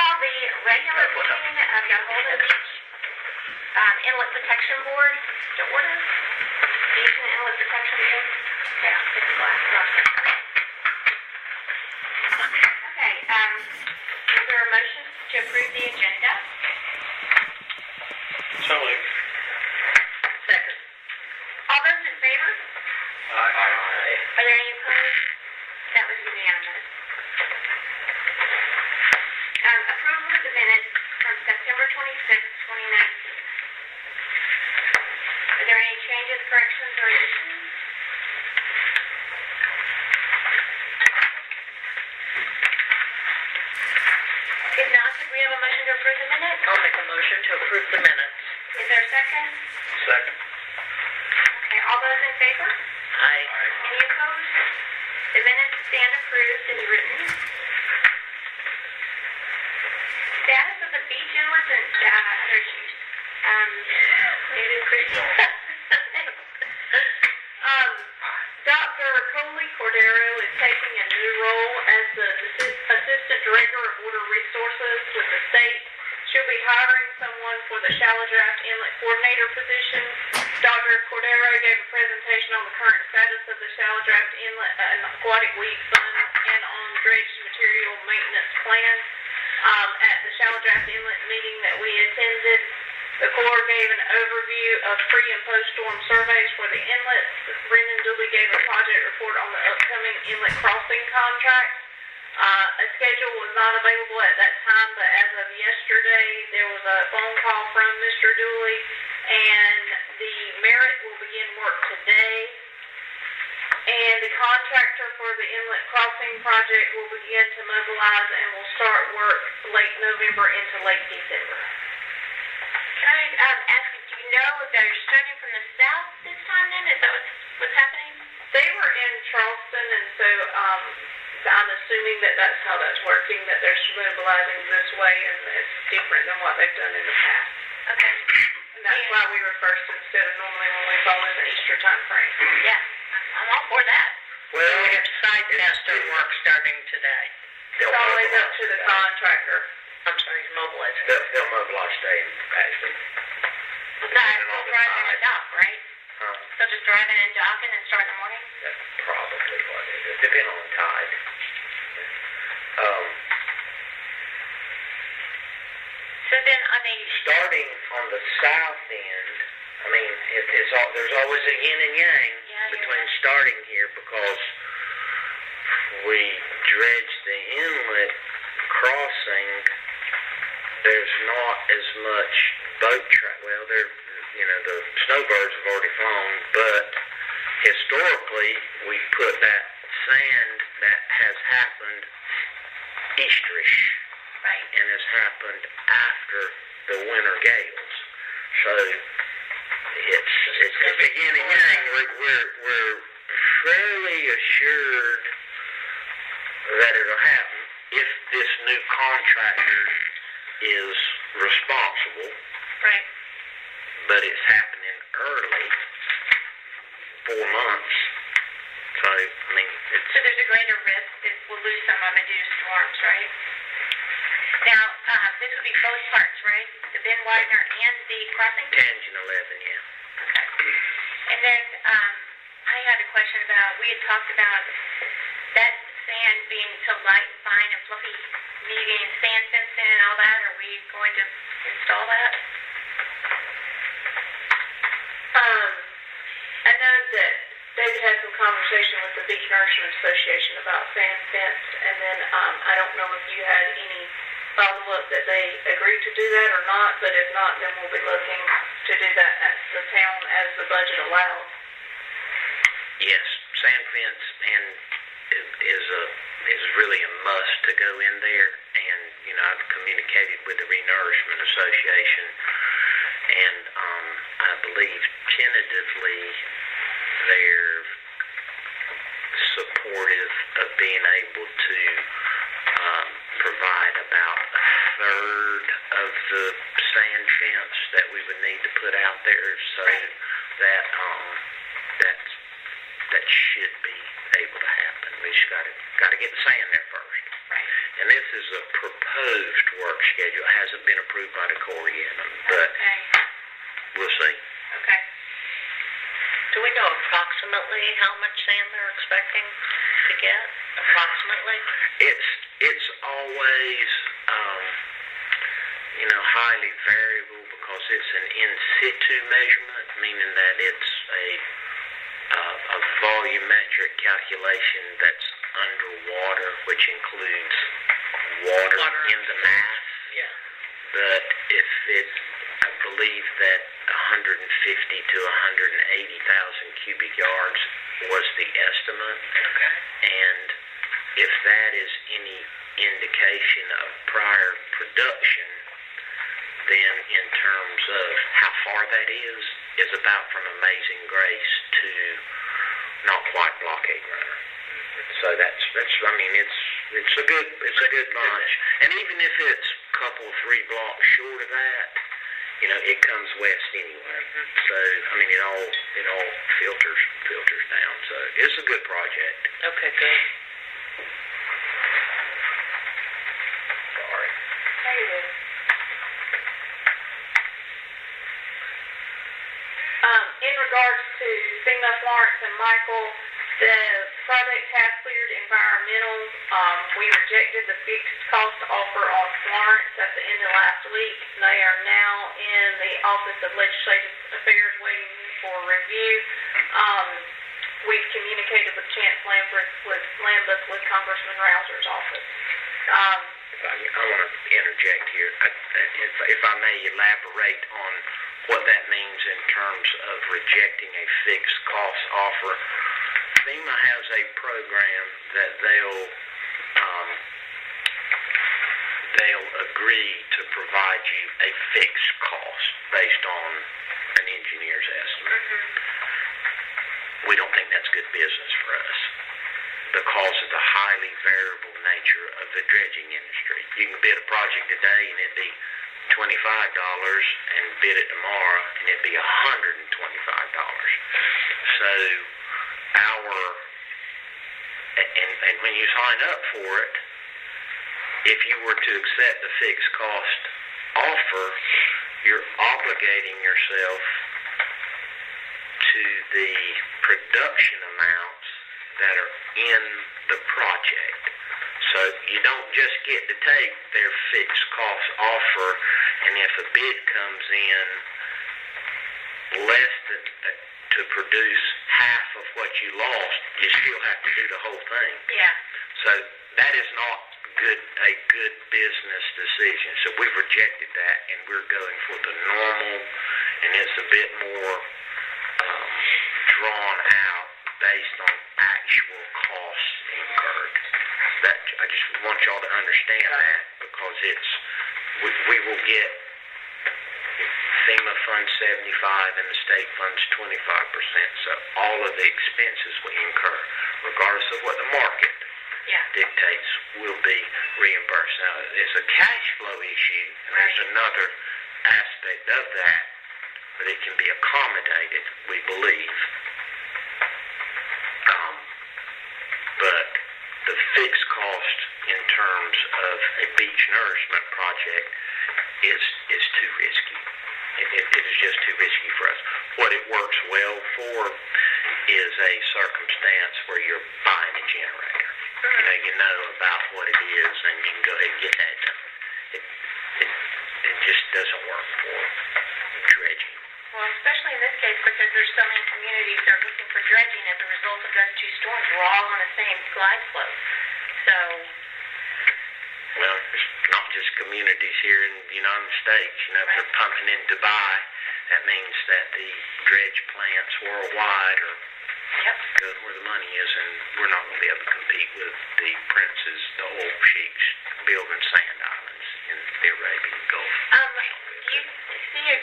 call the regular meeting of the Holden Beach Inlet Protection Board to order. Beach and Inlet Protection Board. Yeah, it's glass. Okay, is there a motion to approve the agenda? So moved. Second. All those in favor? Aye. Are there any opposed? That was unanimous. Approval of the minutes from September 26, 2019. Are there any changes, corrections, or additions? If not, could we have a motion to approve the minutes? I'll make a motion to approve the minutes. Is there a second? Second. Okay, all those in favor? Aye. Any opposed? The minutes stand approved as written. Status of the beach inlets and other issues. David Christian. Dr. Coley Cordero is taking a new role as the Assistant Director of Water Resources with the state. She'll be hiring someone for the Shallow Draft Inlet Coordinator position. Dr. Cordero gave a presentation on the current status of the Shallow Draft Inlet and Aquatic Weed Fund and on dredge material maintenance plan. At the Shallow Draft Inlet meeting that we attended, the Corps gave an overview of pre- and post-storm surveys for the inlets. Brendan Dooley gave a project report on the upcoming inlet crossing contract. A schedule was not available at that time, but as of yesterday, there was a phone call from Mr. Dooley, and the merit will begin work today. And the contractor for the inlet crossing project will begin to mobilize and will start work late November into late December. Can I ask you, do you know if they're starting from the south this time then? Is that what's happening? They were in Charleston, and so I'm assuming that that's how that's working, that they're mobilizing this way, and it's different than what they've done in the past. Okay. And that's why we were first instead of normally when we fall in the Easter time frame. Yeah, I'm all for that. Well, we have side tester work starting today. It's always up to the contractor. I'm sorry, mobilizing. They'll mobilize today, actually. Not driving and dock, right? So just driving and docking and start in the morning? That's probably what it is, depending on the tide. So then on the... Starting on the south end, I mean, there's always a yin and yang between starting here because we dredge the inlet crossing. There's not as much boat track. Well, the snowbirds have already flown, but historically we put that sand that has happened easterish, Right. and has happened after the winter gales. So it's a yin and yang. We're fairly assured that it'll happen if this new contractor is responsible. Right. But it's happening early, 4 months. So, I mean, So there's a greater risk that we'll lose some of it due to storms, right? Now, this would be both parts, right? The Ben Widener and the crossing? Tangent 11, yeah. Okay. And then I had a question about, we had talked about that sand being so light and fine and fluffy, needing sand fencing and all that. Are we going to install that? I know that David had some conversation with the Beach Nourishment Association about sand fence, and then I don't know if you had any follow-up that they agreed to do that or not, but if not, then we'll be looking to do that at the town as the budget allows. Yes, sand fence and is really a must to go in there, and I've communicated with the Renourishment Association, and I believe tentatively they're supportive of being able to provide about a third of the sand fence that we would need to put out there, so that that should be able to happen. We just got to get the sand there first. Right. And this is a proposed work schedule. It hasn't been approved by the Corps yet, but Okay, we'll see. okay. Do we know approximately how much sand they're expecting to get? Approximately? It's always, highly variable because it's an in situ measurement, meaning that it's a volumetric calculation that's underwater, which includes water in the mass. Yeah. But if I believe that 150 to 180,000 cubic yards was the estimate. Okay. And if that is any indication of prior production, then in terms of how far that is about from Amazing Grace to not quite Blockade Runner. So that's it's a good bunch. And even if it's a couple, 3 blocks short of that, it comes west anyway. So it all filters down. So it's a good project. Okay, good. Sorry. In regards to FEMA, Florence, and Michael, the project has cleared environmental. We rejected the fixed cost offer on Florence at the end of last week. They are now in the Office of Legislative Affairs waiting for review. We've communicated with Chance Lambeth with Congressman Rouser's office. I want to interject here. If I may elaborate on what that means in terms of rejecting a fixed cost offer. FEMA has a program that they'll agree to provide you a fixed cost based on an engineer's estimate. Mm-hmm. We don't think that's good business for us because of the highly variable nature of the dredging industry. You can bid a project today and it'd be $25 and bid it tomorrow and it'd be $125. So and when you sign up for it, if you were to accept the fixed cost offer, you're obligating yourself to the production amounts that are in the project. So you don't just get to take their fixed cost offer, and if a bid comes in less than to produce half of what you lost, you still have to do the whole thing. Yeah. So that is not a good business decision. So we've rejected that, and we're going for the normal, and it's a bit more drawn out based on actual costs incurred. That I just want y'all to understand that, because we will get FEMA funds 75 and the state funds 25%. So all of the expenses we incur, regardless of what the market dictates, will be reimbursed. Now, it's a cash flow issue, and there's another aspect of that, but it can be accommodated, we believe. But the fixed cost in terms of a beach nourishment project is too risky. It is just too risky for us. What it works well for is a circumstance where you're buying a generator. You know about what it is, and you can go ahead and get that done. It just doesn't work for dredging. Well, especially in this case, because there's so many communities that are looking for dredging as a result of those two storms. We're all on the same glide slope. So, well, it's not just communities here in the United States. If they're pumping in Dubai, that means that the dredge plants worldwide are going where the money is, and we're not going to be able to compete with the princes, the oil sheiks, building sand islands in the Arabian Gulf. Do you see a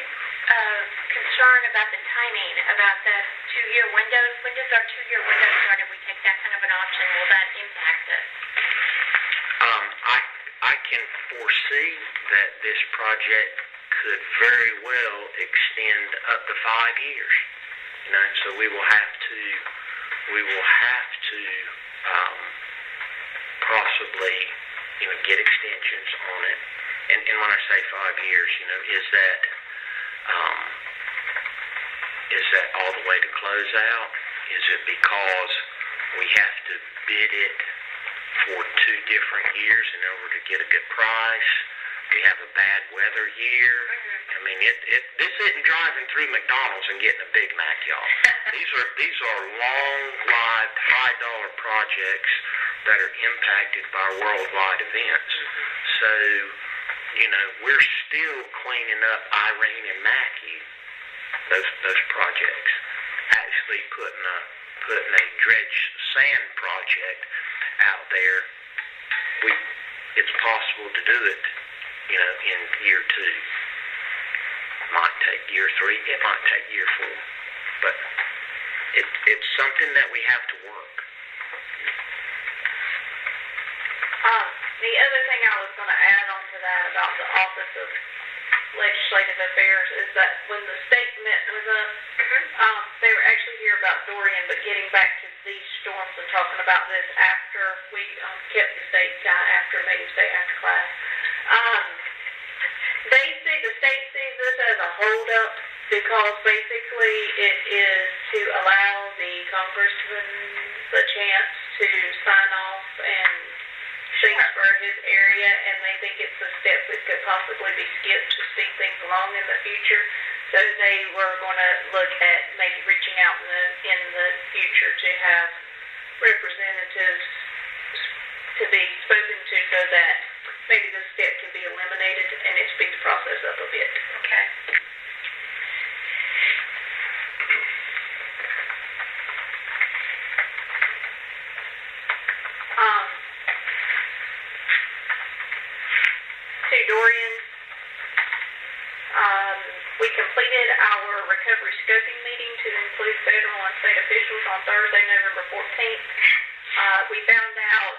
concern about the timing, about the 2-year windows? When does our 2-year window start if we take that kind of an option? Will that impact us? I can foresee that this project could very well extend up to 5 years. So we will have to possibly get extensions on it. And when I say 5 years, is that all the way to close out? Is it because we have to bid it for 2 different years in order to get a good price? We have a bad weather year. I mean, this isn't driving through McDonald's and getting a Big Mac, y'all. These are long-lived, high-dollar projects that are impacted by worldwide events. So, we're still cleaning up Irene and Matthew, those projects. Actually putting a dredge sand project out there. It's possible to do it, in year 2. Might take year 3. It might take year 4. But it's something that we have to work. The other thing I was going to add on to that about the Office of Legislative Affairs is that when the state met with us, they were actually here about Dorian, but getting back to these storms and talking about this after we kept the state down after making state after class. The state sees this as a holdup because basically it is to allow the congressman the chance to sign off and things for his area, and they think it's a step that could possibly be skipped to speed things along in the future. So they were going to look at maybe reaching out in the future to have representatives to be spoken to so that maybe this step can be eliminated and it speeds the process up a bit. Okay. To Dorian, we completed our recovery scoping meeting to include federal and state officials on Thursday, November 14th. We found out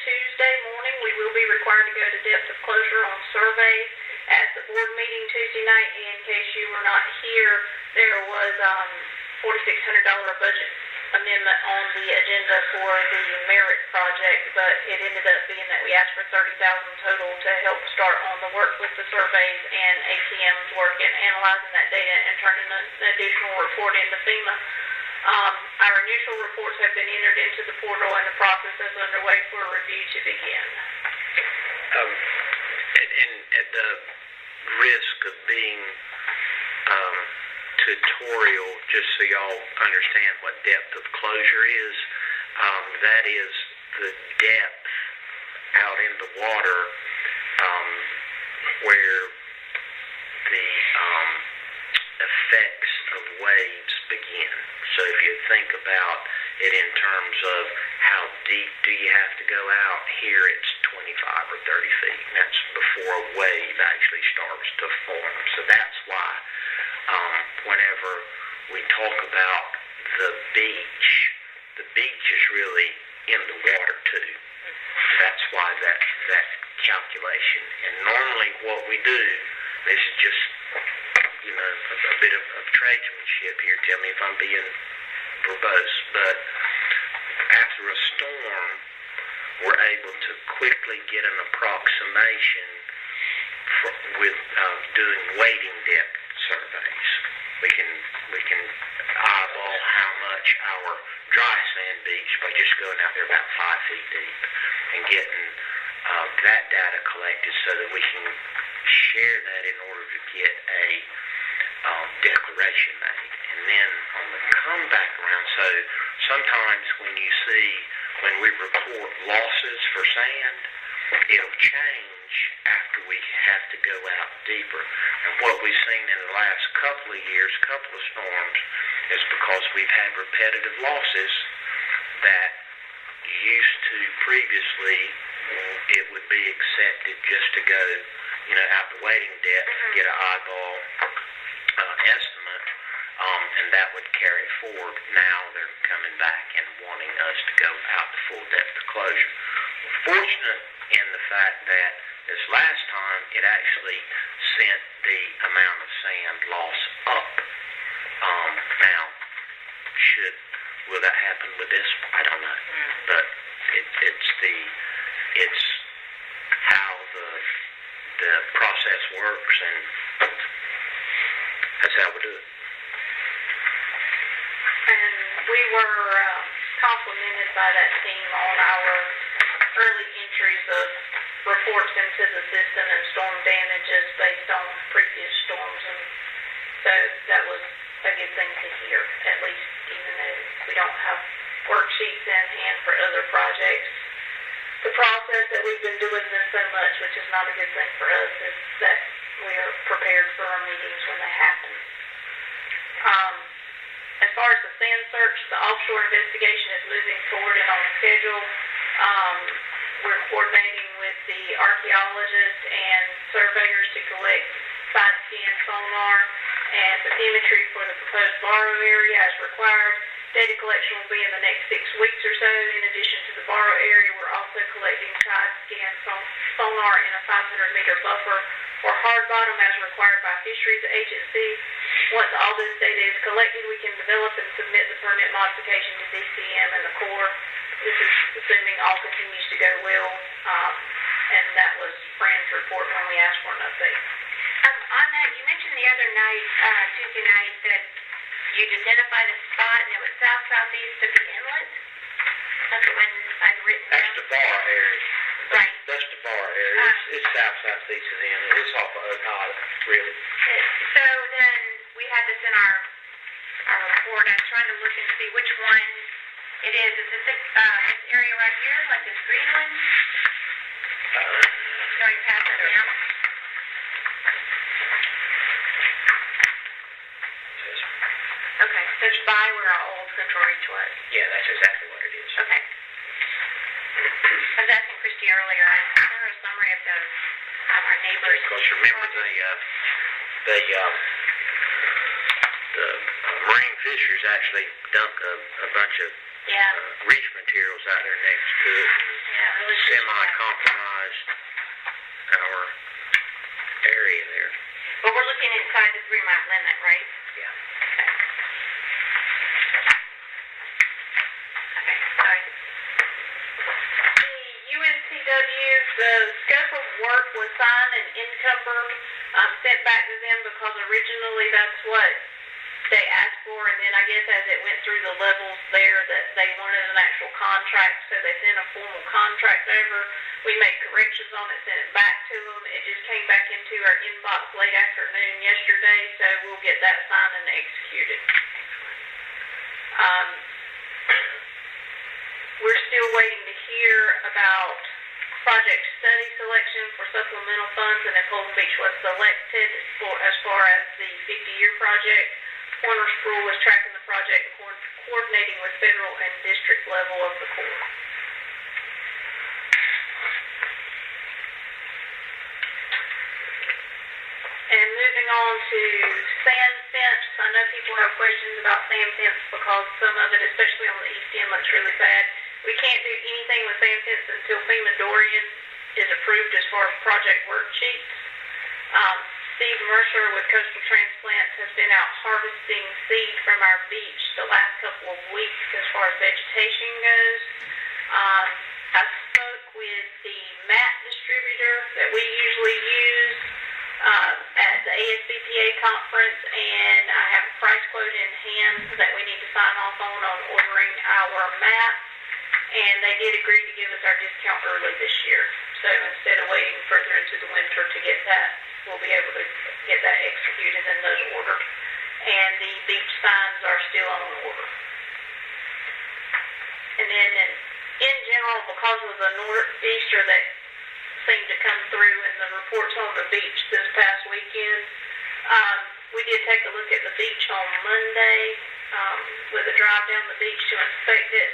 Tuesday morning we will be required to go to depth of closure on surveys. At the board meeting Tuesday night, in case you were not here, there was $4,600 budget amendment on the agenda for the merit project, but it ended up being that we asked for $30,000 total to help start on the work with the surveys and ATM's work in analyzing that data and turning an additional report into FEMA. Our initial reports have been entered into the portal and the process is underway for a review to begin. And at the risk of being tutorial, just so y'all understand what depth of closure is, that is the depth out in the water where the effects of waves begin. So if you think about it in terms of how deep do you have to go out, here it's 25 or 30 feet. And that's before a wave actually starts to form. So that's why whenever we talk about the beach is really in the water too. That's why that calculation. And normally what we do, this is just a bit of tradesmanship here. Tell me if I'm being verbose, but after a storm, we're able to quickly get an approximation with doing wading depth surveys. We can eyeball how much our dry sand beach by just going out there about 5 feet deep and getting that data collected so that we can share that in order to get a declaration made. And then on the comeback around, so sometimes when we report losses for sand, it'll change after we have to go out deeper. And what we've seen in the last couple of years, couple of storms, is because we've had repetitive losses that used to previously, it would be accepted just to go, out the wading depth, get an eyeball estimate, and that would carry forward. Now they're coming back and wanting us to go out to full depth of closure. We're fortunate in the fact that this last time it actually sent the amount of sand loss up. Now, will that happen with this? I don't know. But it's the process works, and that's how we do it. And we were complimented by that team on our early entries of reports into the system and storm damages based on previous storms, and so that was a good thing to hear, at least, even though we don't have worksheets in hand for other projects. The process that we've been doing this so much, which is not a good thing for us, is that we are prepared for our meetings when they happen. As far as the sand search, the offshore investigation is moving forward and on schedule. We're coordinating with the archaeologists and surveyors to collect side scan sonar and bathymetry for the proposed borrow area as required. Data collection will be in the next 6 weeks or so. In addition to the borrow area, we're also collecting side scan sonar in a 500-meter buffer for hard bottom as required by Fisheries Agency. Once all this data is collected, we can develop and submit the permit modification to DCM and the Corps. This is assuming all continues to go well, and that was Fran's report when we asked for an update. On that, you mentioned the other night, Tuesday night, that you'd identified a spot and it was south-southeast of the inlet. That's when I'd written down. That's the bar area. Right. That's the bar area. It's south-southeast of the end. It's off of Okada, really. So then we had this in our report. I was trying to look and see which one it is. Is this area right here, like this green one? Going past it now? Okay, so it's by where our old Central Reach was. Yeah, that's exactly what it is. Okay. I was asking Christy earlier, I sent her a summary of our neighbors. Because you remember the marine fishers actually dumped a bunch of reef materials out there next to it. Yeah, really Semi-compromised our area there. But we're looking inside the 3-mile limit, right? Yeah. Okay, sorry. The UNCW, the scope of work was signed and encumbered, sent back to them because originally that's what they asked for, and then I guess as it went through the levels there that they wanted an actual contract, so they sent a formal contract over. We made corrections on it, sent it back to them. It just came back into our inbox late afternoon yesterday, so we'll get that signed and executed. We're still waiting to hear about project study selection for supplemental funds, and if Holden Beach was selected as far as the 50-year project. Corner Sproul was tracking the project and coordinating with federal and district level of the Corps. And moving on to sand fence, I know people have questions about sand fence because some of it, especially on the east end, looks really bad. We can't do anything with sand fence until FEMA Dorian is approved as far as project worksheets. Steve Mercer with Coastal Transplants has been out harvesting seed from our beach the last couple of weeks as far as vegetation goes. I spoke with the mat distributor that we usually use at the ASBPA conference, and I have a price quote in hand that we need to sign off on ordering our mats, and they did agree to give us our discount early this year. So instead of waiting further into the winter to get that, we'll be able to get that executed and those ordered. And the beach signs are still on order. And then in general, because of the northeaster that seemed to come through and the reports on the beach this past weekend, we did take a look at the beach on Monday with a drive down the beach to inspect it.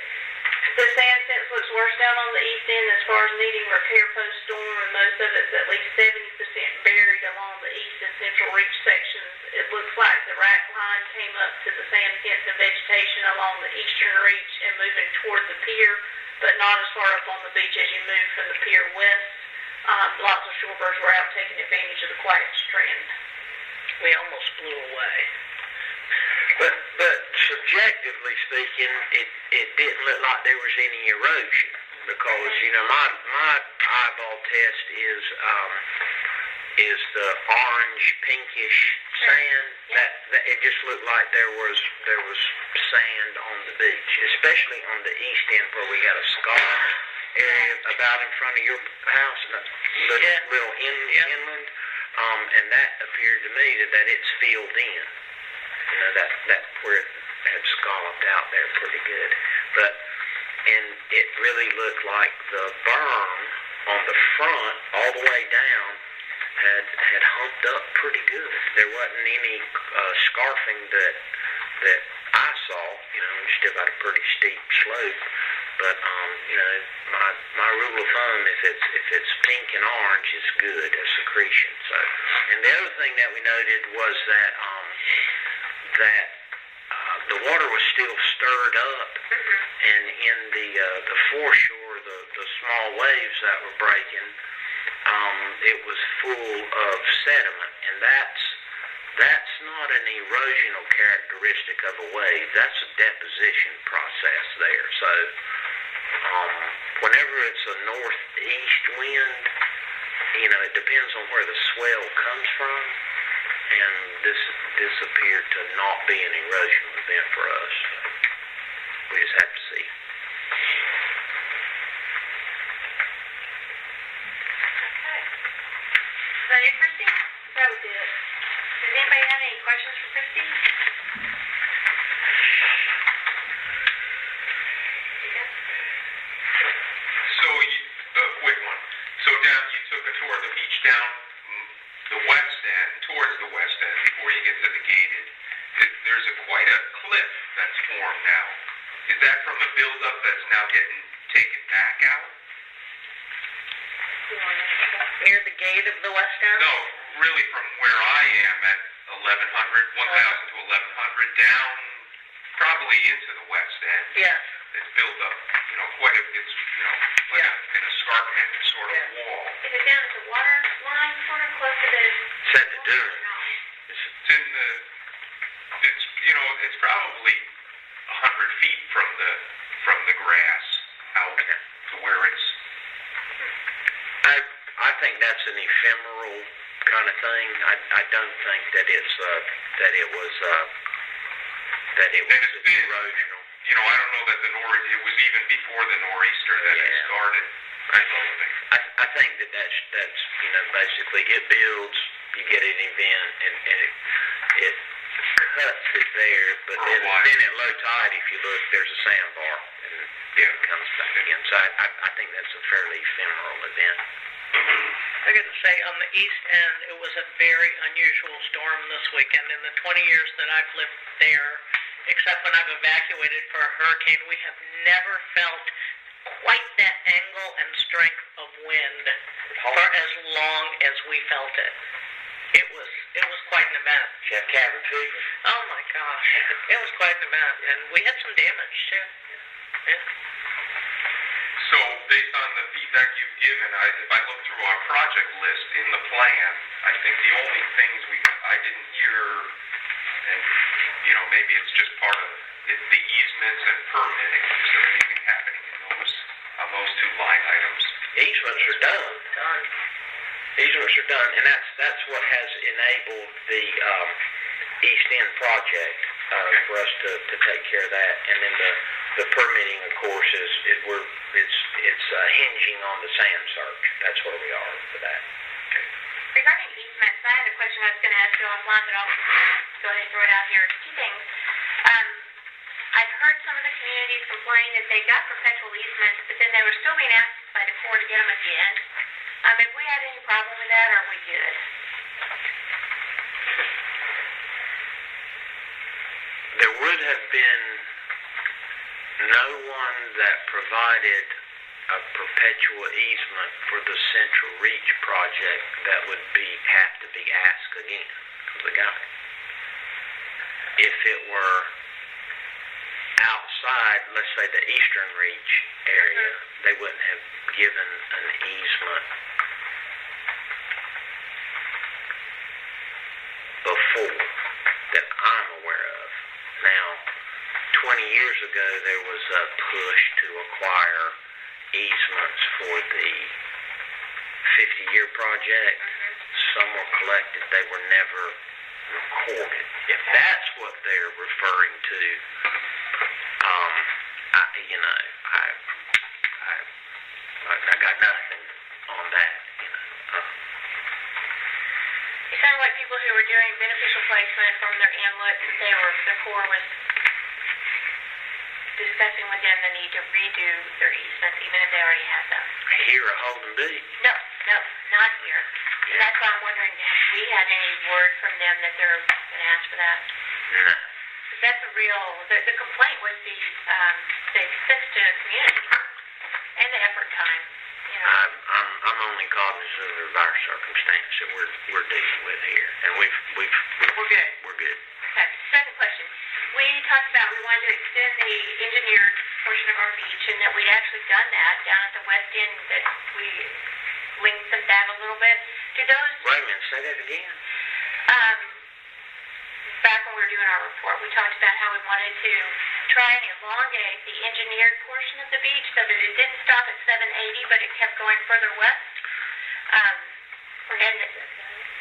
The sand fence looks worse down on the east end as far as needing repair post-storm, and most of it's at least 70% buried along the east and central reach sections. It looks like the rack line came up to the sand fence and vegetation along the eastern reach and moving toward the pier, but not as far up on the beach as you move from the pier west. Lots of shorebirds were out taking advantage of the quiet strand. We almost blew away. But subjectively speaking, it didn't look like there was any erosion because, my eyeball test is is the orange pinkish sand. Yeah. That it just looked like there was sand on the beach, especially on the east end where we had a scarp area about in front of your house, little inland. And that appeared to me that it's filled in. You know, that where it had scalloped out there pretty good. And it really looked like the berm on the front all the way down had humped up pretty good. There wasn't any scarfing that I saw. You know, we still got a pretty steep slope. But you know, my rule of thumb, if it's pink and orange, it's good as secretion. So, and the other thing that we noted was that the water was still stirred up, and in the foreshore, the small waves that were breaking, it was full of sediment, and that's not an erosional characteristic of a wave. That's a deposition process there. So whenever it's a northeast wind, you know, it depends on where the swell comes from, and this appeared to not be an erosional event for us. We just have to see. Okay. Is that it, Christy? That was it. Does anybody have any questions for Christy? So, a quick one. So you took a tour of the beach down the west end, towards the west end, before you get to the gated. There's quite a cliff that's formed now. Is that from the buildup that's now getting taken back out? Near the gate of the west end? No, really from where I am at 1,000 to 1,100 down, probably into the west end. Yes. It's built up, you know, quite a, it's, you know, like an escarpment sort of wall. Is it down at the water line, sort of close to the... It's at the dune. It's in the, it's, you know, it's probably 100 feet from the grass out to where it's... I think that's an ephemeral kind of thing. I don't think that it was erosional. You know, I don't know that it was even before the nor'easter that it started. I think that's you know, basically it builds, you get an event, and it cuts it there, but then at low tide, if you look, there's a sandbar, and it comes back again. So I think that's a fairly ephemeral event. I got to say, on the east end, it was a very unusual storm this weekend. In the 20 years that I've lived there, except when I've evacuated for a hurricane, we have never felt quite that angle and strength of wind for as long as we felt it. It was quite an event. Did you have cabin fever? Oh my gosh, it was quite an event, and we had some damage too. Yeah. So, based on the feedback you've given, if I look through our project list in the plan, I think the only things I didn't hear, and you know, maybe it's just part of it, the easements and permitting. Is there anything happening in those two line items? Easements are done. Easements are done, and that's what has enabled the East End project for us to take care of that. And then the permitting, of course, it's hinging on the sand search. That's where we are for that. Regarding easements, I had a question I was going to ask you offline, but I'll go ahead and throw it out here. Two things. I've heard some of the communities complain that they got perpetual easements, but then they were still being asked by the Corps to get them again. If we had any problem with that, are we good? There would have been no one that provided a perpetual easement for the Central Reach project that would have to be asked again of the guy. If it were outside, let's say the Eastern Reach area, they wouldn't have given an easement before that I'm aware of. Now, 20 years ago, there was a push to acquire easements for the 50-year project. Someone collected, they were never recorded. If that's what they're referring to, I got nothing on that. It sounded like people who were doing beneficial placement from their inlet, the Corps was discussing with them the need to redo their easements, even if they already had them. Here at Holden Beach. No, not here. And that's why I'm wondering if we had any word from them that they're going to ask for that. No. That's a real, the complaint was the expense to the community and the effort time. You know. I'm only cognizant of our circumstance that we're dealing with here, and we're good. We're good. Okay. Second question. We talked about we wanted to extend the engineered portion of our beach, and that we'd actually done that down at the west end. That we lengthened that a little bit. Do those? Wait a minute. Say that again. Back when we were doing our report, we talked about how we wanted to try and elongate the engineered portion of the beach so that it didn't stop at 780, but it kept going further west.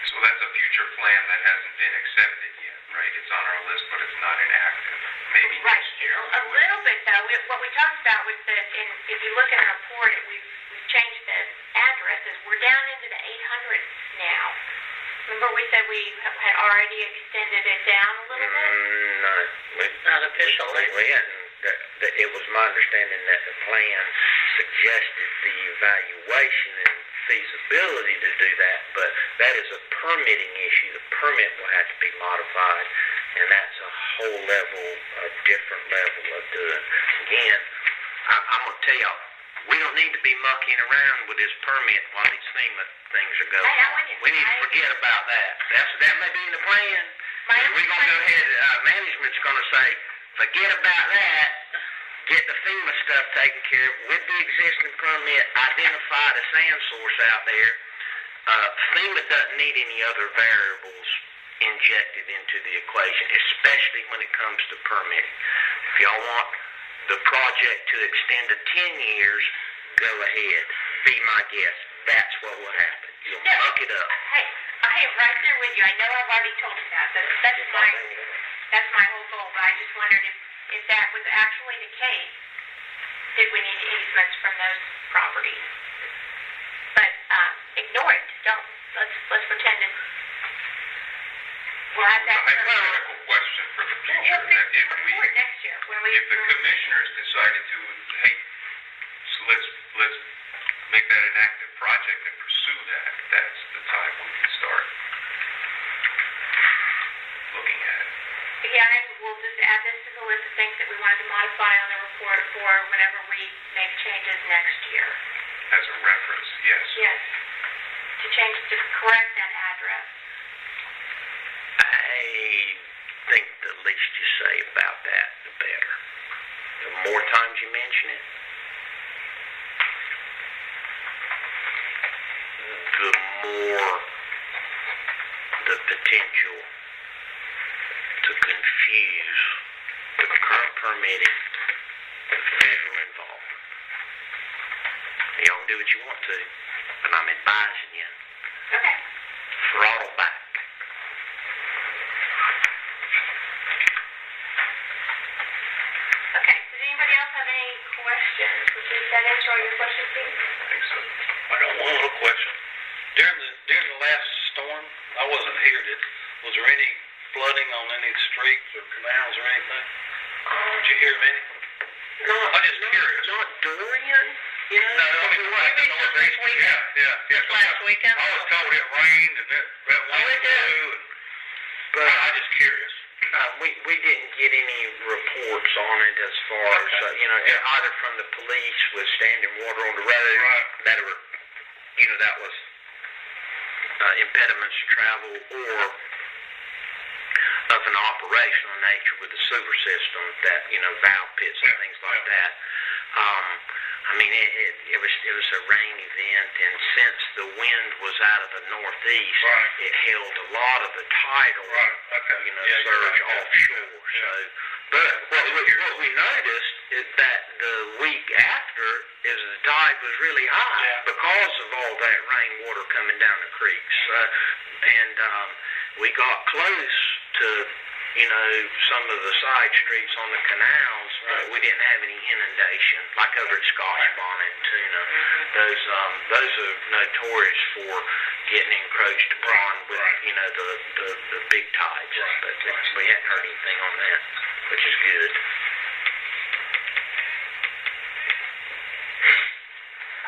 So that's a future plan that hasn't been accepted yet, right? It's on our list, but it's not inactive. Maybe right. next year. A little bit, though. What we talked about was that, if you look at our report, we've changed the addresses. We're down into the 800s now. Remember we said we had already extended it down a little bit? No. Not officially. We hadn't. It was my understanding that the plan suggested the evaluation and feasibility to do that, but that is a permitting issue. The permit will have to be modified, and that's a different level of doing. Again, I'm going to tell y'all, we don't need to be mucking around with this permit while these FEMA things are going on. We need to forget about that. That may be in the plan. And we're going to go ahead, management's going to say, forget about that. Get the FEMA stuff taken care of with the existing permit, identify the sand source out there. FEMA doesn't need any other variables injected into the equation, especially when it comes to permitting. If y'all want the project to extend to 10 years, go ahead. Be my guest. That's what will happen. You'll muck it up. Hey, I am right there with you. I know I've already told you that. That's my whole goal, but I just wondered if that was actually the case, did we need easements from those properties? But ignore it. Don't. Let's pretend it. We'll have that. A hypothetical question for the future. We'll next year if the commissioners decided to, hey, so let's make that an active project and pursue that, that's the time we can start looking at it. Yeah, and we'll just add this to the list of things that we wanted to modify on the report for whenever we make changes next year. As a reference, yes. Yes. To correct that address. I think the least you say about that, the better. The more times you mention it, the more the potential to confuse the current permitting, the federal involvement. Y'all can do what you want to, but I'm advising you. Okay. Throttle back. Okay. Does anybody else have any questions? Does that answer all your questions, Steve? I think so. I got one little question. During the last storm, I wasn't here. Was there any flooding on any streets or canals or anything? Did you hear of any? No, I'm just curious. Not Dorian, you know? No, only like the northeast. Yeah. Last weekend? I was told it rained and that wind blew. But I'm just curious. we didn't get any reports on it as far as, either from the police with standing water on the road, that were, that was impediments to travel, or of an operational nature with the sewer system that, valve pits and things like that. It was a rain event, and since the wind was out of the northeast, it held a lot of the tidal, surge offshore. So, but what we noticed is that the week after is the tide was really high because of all that rainwater coming down the creeks. and we got close to, you know, some of the side streets on the canals, but we didn't have any inundation, like over at Scotch Bonnet and Tuna. Those are notorious for getting encroached upon with, you know, the big tides. But we hadn't heard anything on that, which is good.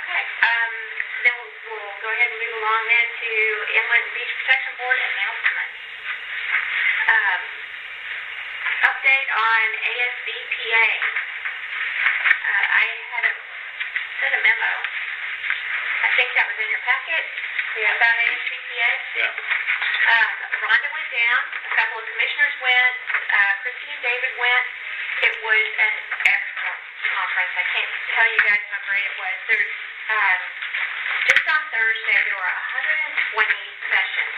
Okay, then we'll go ahead and move along then to Inlet and Beach Protection Board announcements. Update on ASBPA. I had sent a memo. I think that was in your packet about ASBPA. Yeah. Rhonda went down. A couple of commissioners went. Christy and David went. It was an excellent conference. I can't tell you guys how great it was. There's just on Thursday there were 120 sessions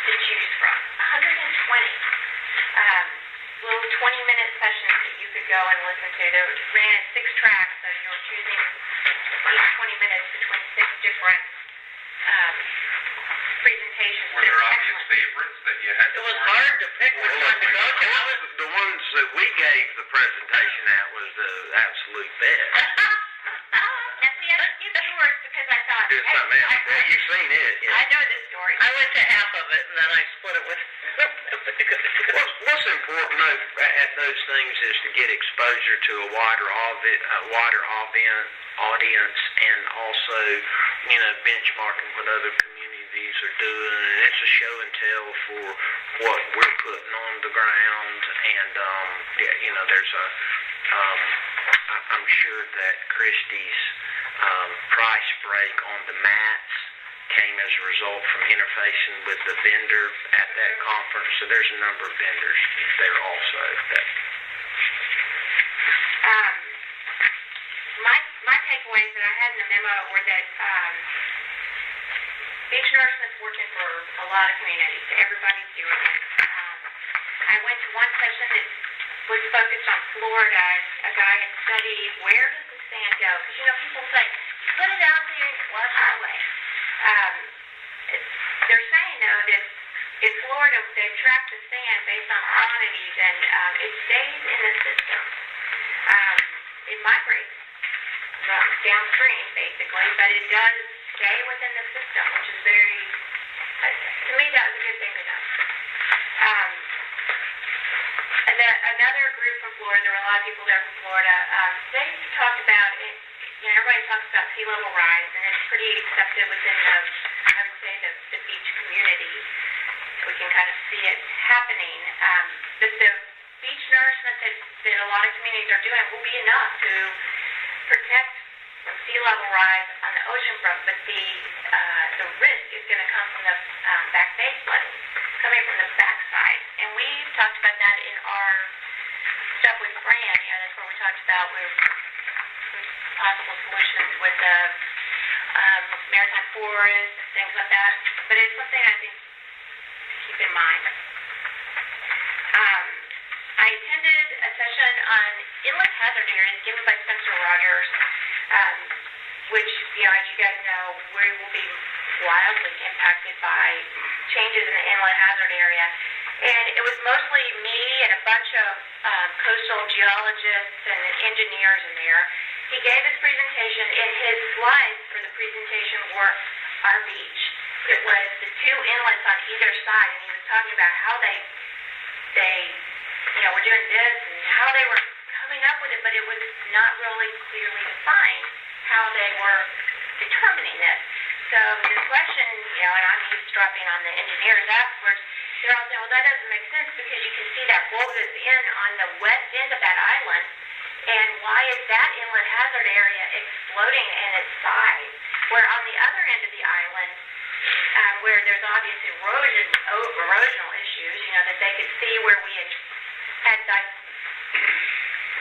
to choose from. 120. Little 20-minute sessions that you could go and listen to. They ran in 6 tracks, so you were choosing each 20 minutes between 6 different presentations. Were there obvious favorites that you had to It was hard to pick which one to go to. The ones that we gave the presentation at was the absolute best. Now, see, I didn't get yours because I thought, Do something else. Well, you've seen it. I know this story. I went to half of it, and then I split it with What's important at those things is to get exposure to a wider audience, and also, you know, benchmarking what other communities are doing. And it's a show and tell for what we're putting on the ground. And you know, there's I'm sure that Christie's price break on the mats came as a result from interfacing with the vendor at that conference. So there's a number of vendors there also. My takeaways that I had in the memo were that beach nursing is working for a lot of communities. Everybody's doing it. I went to one session that was focused on Florida, and a guy had studied where does the sand go? Because, you know, people say, put it out there and wash it away. They're saying, though, that in Florida, they track the sand based on quantities, and it stays in the system. It migrates downstream, basically, but it does stay within the system, which is very, to me, that was a good thing to know. And another group from Florida, there were a lot of people there from Florida, they talked about it. You know, everybody talks about sea level rise, and it's pretty accepted within the, I would say, the beach community. We can kind of see it happening. But the beach nourishment that a lot of communities are doing will be enough to protect from sea level rise on the ocean front, but the risk is going to come from the back bay flooding, coming from the backside. And we talked about that in our stuff with Fran. You know, that's where we talked about possible solutions with the maritime forest, things like that. But it's something I think to keep in mind. I attended a session on inlet hazard areas given by Spencer Rogers, which, you know, as you guys know, we will be wildly impacted by changes in the inlet hazard area. And it was mostly me and a bunch of coastal geologists and engineers in there. He gave his presentation, and his slides for the presentation were our beach. It was the 2 inlets on either side, and he was talking about how they you know, were doing this and how they were coming up with it, but it was not really clearly defined how they were determining this. So the question, you know, and I'm eavesdropping on the engineers afterwards, they're all saying, well, that doesn't make sense because you can see that bulbous end on the west end of that island, and why is that inlet hazard area exploding in its side, where on the other end of the island, where there's obvious erosional issues, you know, that they could see where we had that,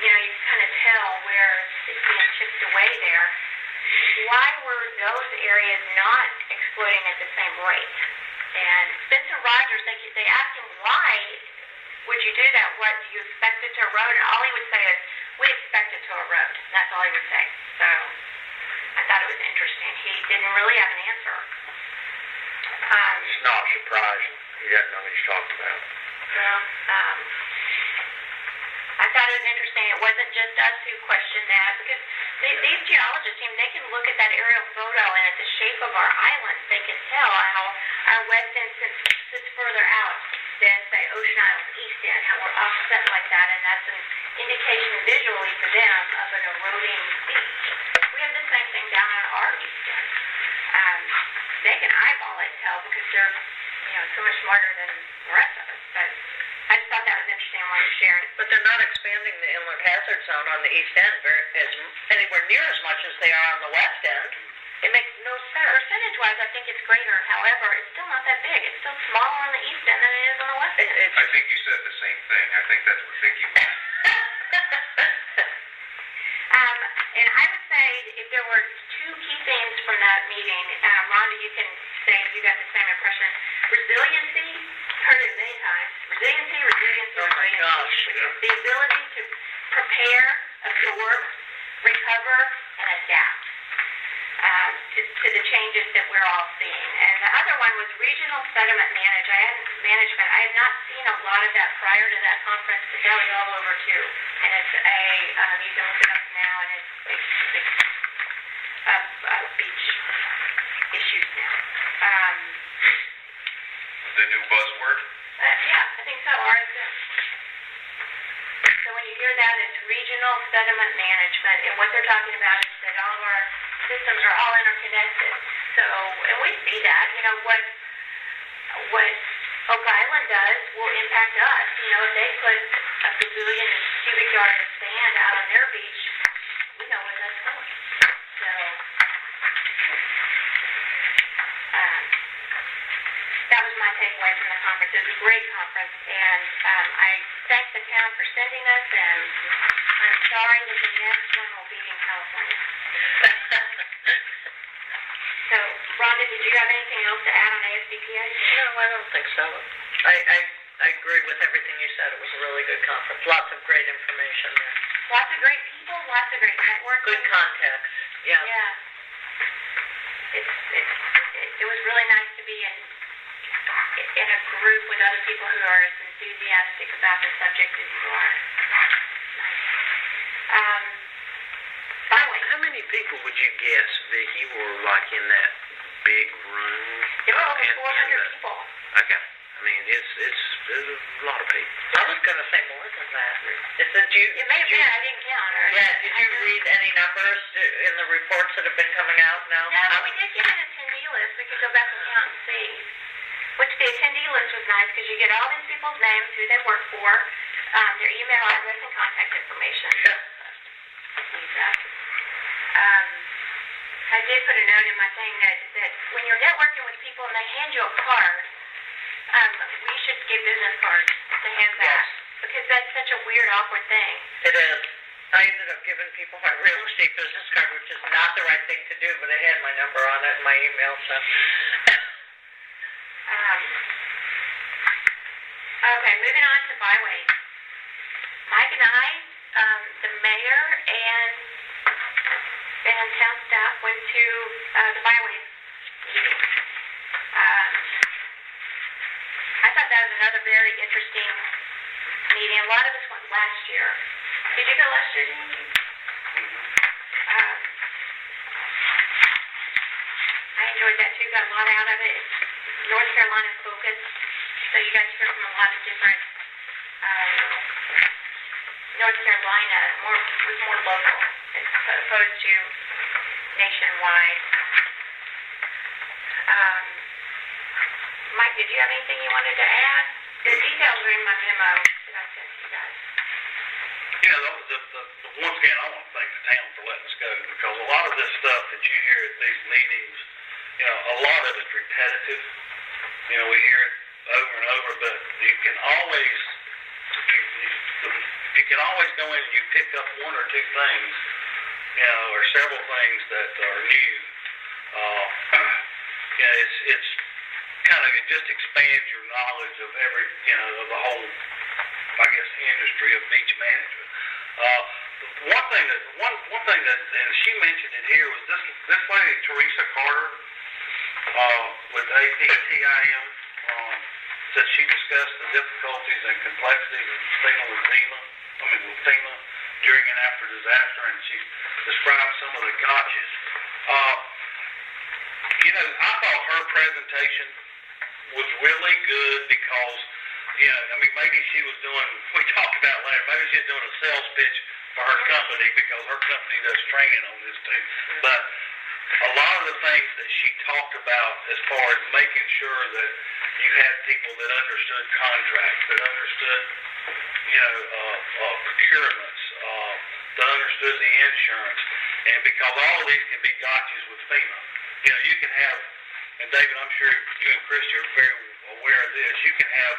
you know, you can kind of tell where it's being chipped away there. Why were those areas not exploding at the same rate? And Spencer Rogers, they asked him, why would you do that? What, do you expect it to erode? And all he would say is, we expect it to erode. That's all he would say. So I thought it was interesting. He didn't really have an answer. It's not surprising. He doesn't know what he's talking about. Well, I thought it was interesting. It wasn't just us who questioned that, because these geologists, they can look at that aerial photo, and at the shape of our islands, they can tell how our west end sits further out than, say, Ocean Island's east end, how we're offset like that, and that's an indication visually for them of an eroding beach. We have the same thing down on our east end. They can eyeball it and tell, because they're so much smarter than the rest of us. But I just thought that was interesting. I wanted to share it. But they're not expanding the inlet hazard zone on the east end anywhere near as much as they are on the west end. It makes no sense. Percentage-wise, I think it's greater. However, it's still not that big. It's still smaller on the east end than it is on the west end. I think you said the same thing. I think that's what Vicki wants. And I would say if there were two key themes from that meeting, Rhonda, you can say if you got the same impression. Resiliency, heard it many times. Resiliency, Oh my gosh. which is the ability to prepare, absorb, recover, and adapt to the changes that we're all seeing. And the other one was regional sediment management. I had not seen a lot of that prior to that conference, but that was all over too. And it's you can look it up now, and it's beach issues now. The new buzzword? Yeah, I think so, RSM. So when you hear that, it's regional sediment management, and what they're talking about is that all of our systems are all interconnected. So, and we see that, what Oak Island does will impact us. If they put a bazillion cubic yards of sand out on their beach, we know where that's going. So, that was my takeaway from the conference. It was a great conference, and I thank the town for sending us, and I'm sorry that the next one will be in California. So, Rhonda, did you have anything else to add on ASBPA? No, I don't think so. I agree with everything you said. It was a really good conference. Lots of great information there. Lots of great people, lots of great networking. Good context. Yeah. Yeah. It was really nice to be in a group with other people who are as enthusiastic about the subject as you are. Byway. How many people would you guess, Vicki, were like in that big room? There were over 400 people. Okay. I mean, it's a lot of people. I was going to say more than that. It may have been. I didn't count. Did you read any numbers in the reports that have been coming out now? No, but we did get an attendee list. We could go back and count and see. Which the attendee list was nice, because you get all these people's names, who they work for, their email address, and contact information. I did put a note in my thing that when you're networking with people and they hand you a card, we should give business cards to hand back, because that's such a weird, awkward thing. It is. I ended up giving people my real estate business card, which is not the right thing to do, but it had my number on it and my email, so. Okay, moving on to byways. Mike and I, the mayor and town staff went to the byways meeting. I thought that was another very interesting meeting. A lot of us went last year. Did you go last year, didn't you? I enjoyed that too. Got a lot out of it. It's North Carolina focused, so you guys heard from a lot of different. North Carolina was more local as opposed to nationwide. Mike, did you have anything you wanted to add? The details are in my memo that I sent to you guys. Once again, I want to thank the town for letting us go, because a lot of this stuff that you hear at these meetings, a lot of it's repetitive. We hear it over and over, but you can always go in and you pick up one or two things, or several things that are new. It's kind of, it just expands your knowledge of every, of the whole, I guess, industry of beach management. One thing that, and she mentioned it here, was this lady, Teresa Carter. with APTIM, said she discussed the difficulties and complexities of dealing with FEMA during and after disaster, and she described some of the gotchas. I thought her presentation was really good because, maybe she was doing, we talked about later, maybe she was doing a sales pitch for her company because her company does training on this too. But a lot of the things that she talked about as far as making sure that you had people that understood contracts, that understood, procurements, that understood the insurance, and because all of these can be gotchas with FEMA. You can have, and David, I'm sure you and Christy are very aware of this, you can have,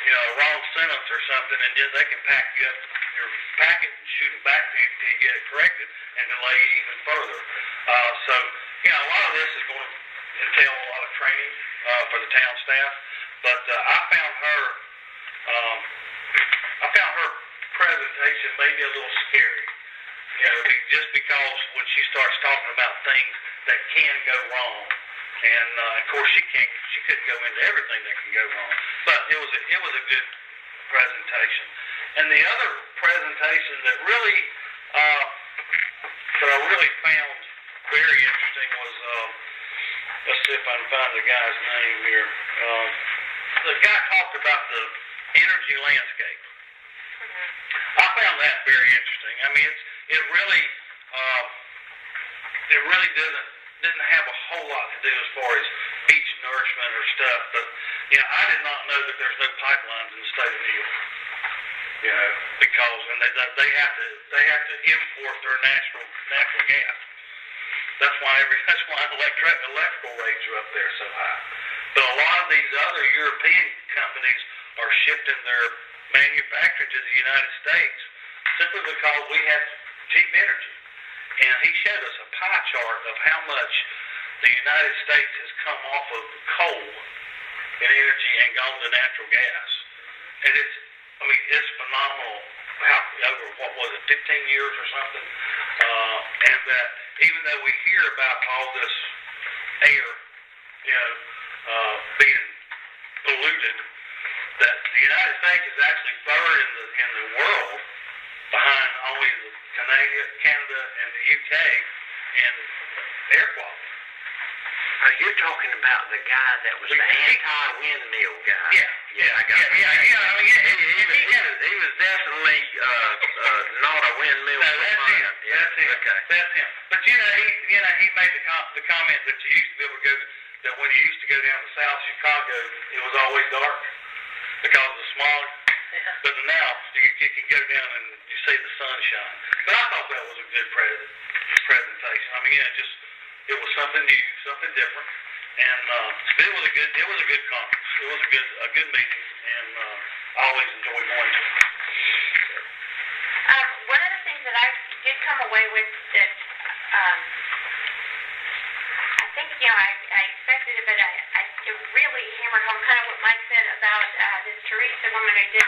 a wrong sentence or something, and then they can pack you up your packet and shoot it back to you until you get it corrected and delay you even further. So, a lot of this is going to entail a lot of training for the town staff, but I found her presentation maybe a little scary, just because when she starts talking about things that can go wrong, and of course she couldn't go into everything that can go wrong, but it was a good presentation. And the other presentation that really that I really found very interesting was let's see if I can find the guy's name here. The guy talked about the energy landscape. I found that very interesting. I mean, it really didn't have a whole lot to do as far as beach nourishment or stuff, but I did not know that there's no pipelines in the state of New York. Because they have to import their natural gas. That's why electrical rates are up there so high. But a lot of these other European companies are shifting their manufacturing to the United States simply because we have cheap energy. And he showed us a pie chart of how much the United States has come off of coal in energy and gone to natural gas. And it's phenomenal how over, 15 years or something. And that even though we hear about all this air, being polluted, that the United States is actually third in the world behind only Canada and the UK in air quality. You're talking about the guy that was the anti-windmill guy. Yeah. I got it. He was definitely not a windmill. No, that's him. Yeah. That's him. Okay. That's him. But he made the comment that you used to be able to go, that when you used to go down to South Chicago, it was always dark because of the smog. Yeah. But now you can go down and you see the sunshine. But I thought that was a good presentation. I mean, it was something new, something different, and it was a good conference. It was a good meeting, and I always enjoy going to it. One of the things that I did come away with that I think I expected it, but it really hammered home kind of what Mike said about this Teresa woman who did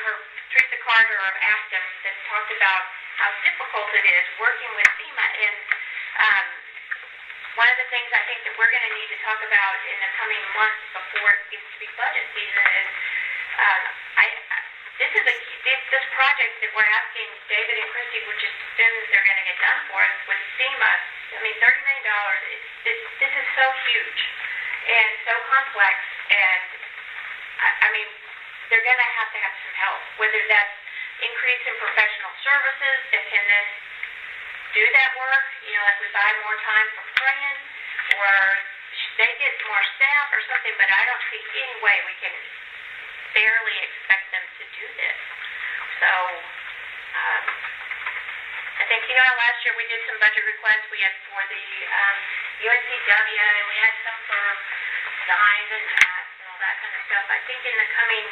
Teresa Carter of Acton, that talked about how difficult it is working with FEMA. And one of the things I think that we're going to need to talk about in the coming months before it gets to be budget season is this project that we're asking David and Christy, which as soon as they're going to get done for us with FEMA. I mean, $30 million. This is so huge and so complex, and I mean, they're going to have some help, whether that's increase in professional services that can then do that work, like we buy more time for praying, or they get more staff or something, but I don't see any way we can barely expect them to do this. So, I think, last year we did some budget requests. We had for the UNCW, and we had some for signs and hats and all that kind of stuff. I think in the coming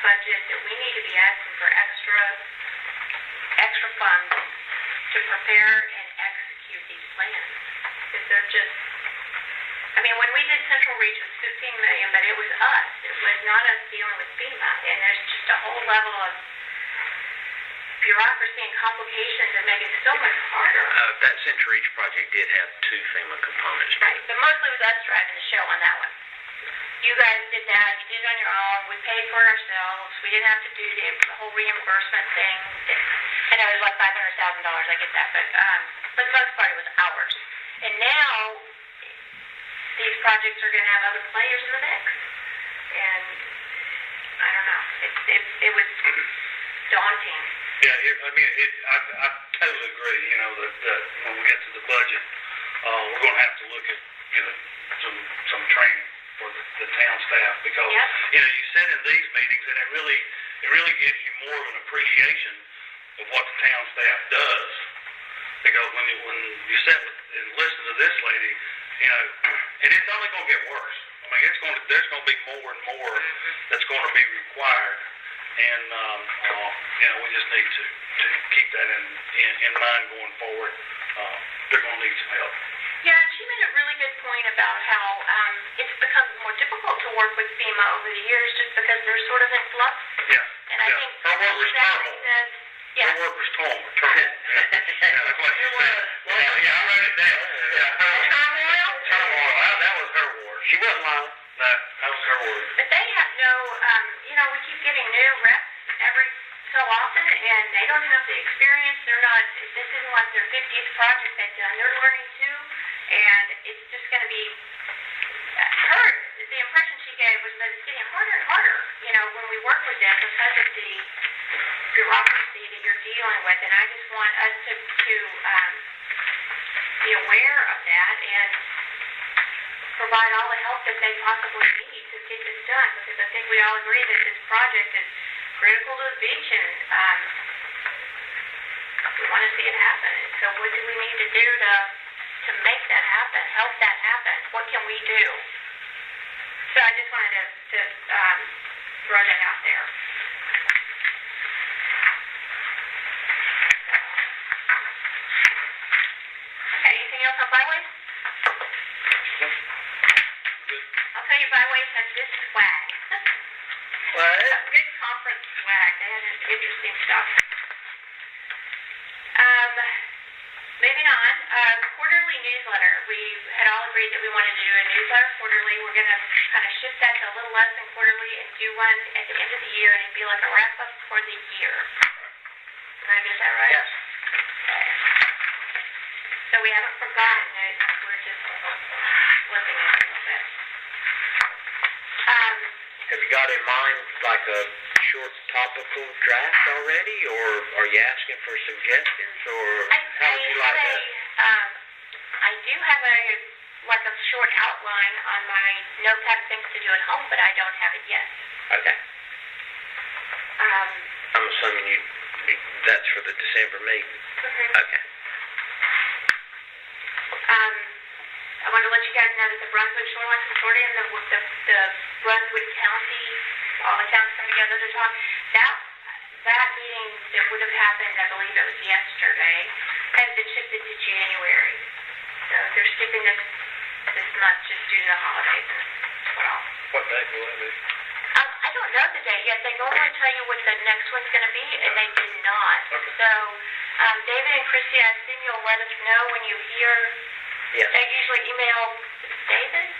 budget that we need to be asking for extra funds to prepare and execute these plans. Because they're just, when we did Central Reach, it was $15 million, but it was us. It was not us dealing with FEMA. And there's just a whole level of bureaucracy and complications that make it so much harder. That Central Reach project did have 2 FEMA components. Right, but mostly it was us driving the show on that one. You guys did that, you did it on your own, we paid for it ourselves, we didn't have to do the whole reimbursement thing. I know it was like $500,000, I get that, but for the most part it was ours. And now, these projects are going to have other players in the mix. And, I don't know, it was daunting. Yeah, I totally agree, you know, that when we get to the budget, we're going to have to look at, you know, some training for the town staff, because, Yep. you know, you sit in these meetings and it really gives you more of an appreciation of what the town staff does. Because when you sit and listen to this lady, you know, and it's only going to get worse. I mean, there's going to be more and more that's going to be required, and you know, we just need to keep that in mind going forward. They're going to need some help. Yeah, she made a really good point about how it's become more difficult to work with FEMA over the years just because they're sort of in flux. Yeah. And I think her word was turmoil. yeah. Her word was turmoil. Yeah, that's what she said. Yeah, I wrote it down. Yeah. Turmoil? Turmoil. That was her word. She wasn't lying. No, that was her word. But they have no, you know, we keep getting new reps every so often, and they don't have the experience. This isn't like their 50th project they've done. They're learning too, and it's just going to be, the impression she gave was that it's getting harder and harder, you know, when we work with them because of the bureaucracy that you're dealing with, and I just want us to be aware of that and provide all the help that they possibly need to get this done, because I think we all agree that this project is critical to the beach, and we want to see it happen. So what do we need to do to make that happen, help that happen? What can we do? So I just wanted to throw that out there. Okay, anything else on byways? I'll tell you, byways has this swag. What? Good conference swag. They had interesting stuff. Moving on, quarterly newsletter. We had all agreed that we wanted to do a newsletter quarterly. We're going to kind of shift that to a little less than quarterly and do one at the end of the year, and it'd be like a wrap-up for the year. Did I get that right? Yes. Okay. So we haven't forgotten it. We're just flipping it a little bit. Have you got in mind like a short topical draft already, or are you asking for suggestions, or how would you like that? I do have a short outline on my notepad of things to do at home, but I don't have it yet. Okay. I'm assuming that's for the December meeting. Mm-hmm. Okay. I wanted to let you guys know that the Brunswick Shoreline Consortium, the Brunswick County, all the towns come together to talk. That meeting that would have happened, I believe it was yesterday, has been shifted to January. So they're skipping this month just due to the holidays as well. What date will that be? I don't know the date yet. They normally tell you what the next one's going to be, and they did not. Okay. So David and Christy, I assume you'll let us know when you hear. Yes. They usually email David?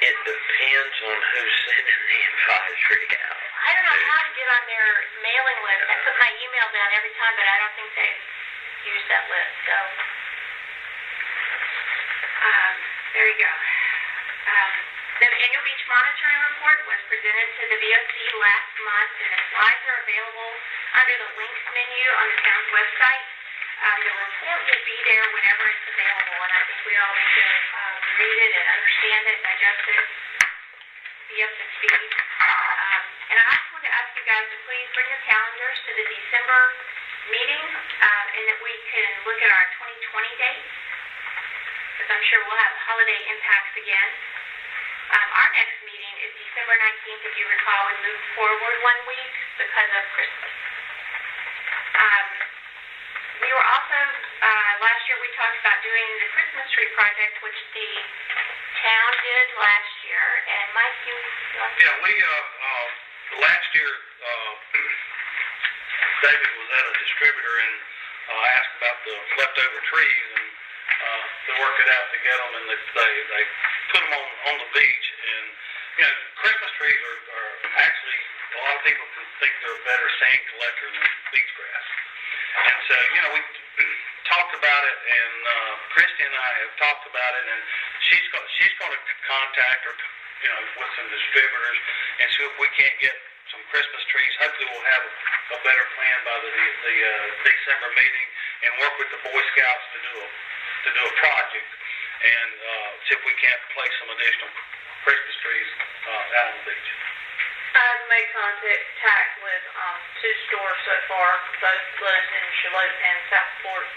It depends on who's sending the advisory out. I don't know how to get on their mailing list. I put my email down every time, but I don't think they've used that list. So, there you go. The annual beach monitoring report was presented to the VOC last month, and the slides are available under the links menu on the town's website. The report will be there whenever it's available, and I think we all need to read it and understand it, digest it, be up to speed. And I also want to ask you guys to please bring your calendars to the December meeting, and that we can look at our 2020 dates, because I'm sure we'll have holiday impacts again. Our next meeting is December 19th. If you recall, we moved forward 1 week because of Christmas. We were also, last year we talked about doing the Christmas tree project, which the town did last year. And Mike, you want to... Yeah, we, last year, David was at a distributor and asked about the leftover trees, and they worked it out to get them, and they put them on the beach. And Christmas trees are actually, a lot of people think they're a better sand collector than beach grass. And so we talked about it, and Christy and I have talked about it, and she's going to contact her, with some distributors and see if we can't get some Christmas trees. Hopefully we'll have a better plan by the December meeting, and work with the Boy Scouts to do a project, and see if we can't place some additional Christmas trees out on the beach. I've made contact with 2 stores so far, both Lowe's in Charlotte and Southport.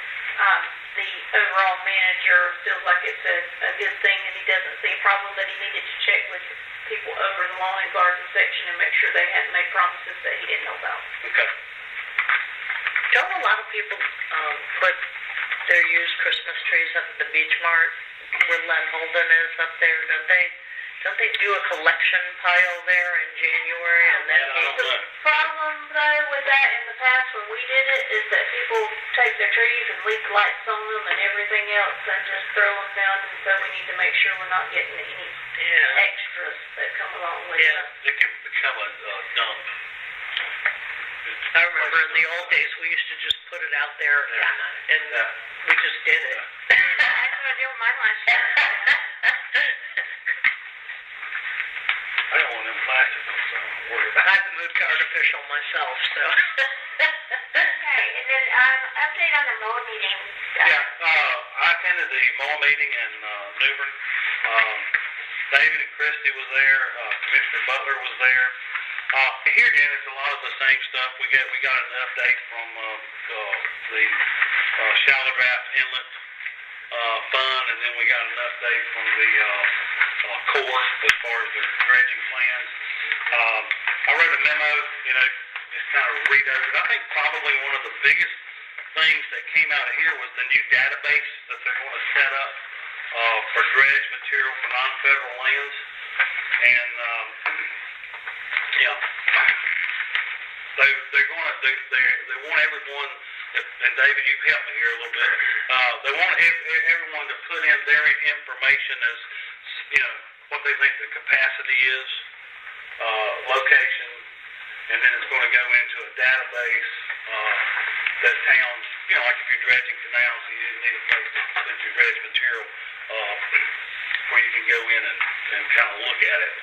The overall manager feels like it's a good thing, and he doesn't see a problem, but he needed to check with people over the lawn and garden section and make sure they hadn't made promises that he didn't know about. Okay. Don't a lot of people put their used Christmas trees up at the Beach Mart where Len Holden is up there? Don't they do a collection pile there in January? And then The problem, though, with that in the past when we did it is that people take their trees and leave lights on them and everything else and just throw them down, and so we need to make sure we're not getting any extras that come along with it. It can become a dump. I remember in the old days we used to just put it out there, and we just did it. That's what I did with mine last year. I don't want them plastic ones, so I'm worried about it. I've moved to artificial myself, so. Okay, and then update on the MOA meeting. I attended the MOA meeting in Newbern. David and Christy was there. Commissioner Butler was there. Here again, it's a lot of the same stuff. We got an update from the shallow draft inlet fund, and then we got an update from the Corps as far as their dredging plans. I wrote a memo, just kind of read over it. I think probably one of the biggest things that came out of here was the new database that they're going to set up for dredge material for non-federal lands. And they want everyone, and David, you've helped me here a little bit. They want everyone to put in their information as what they think the capacity is, location, and then it's going to go into a database that towns, like if you're dredging canals, you need a place to put your dredge material where you can go in and kind of look at it.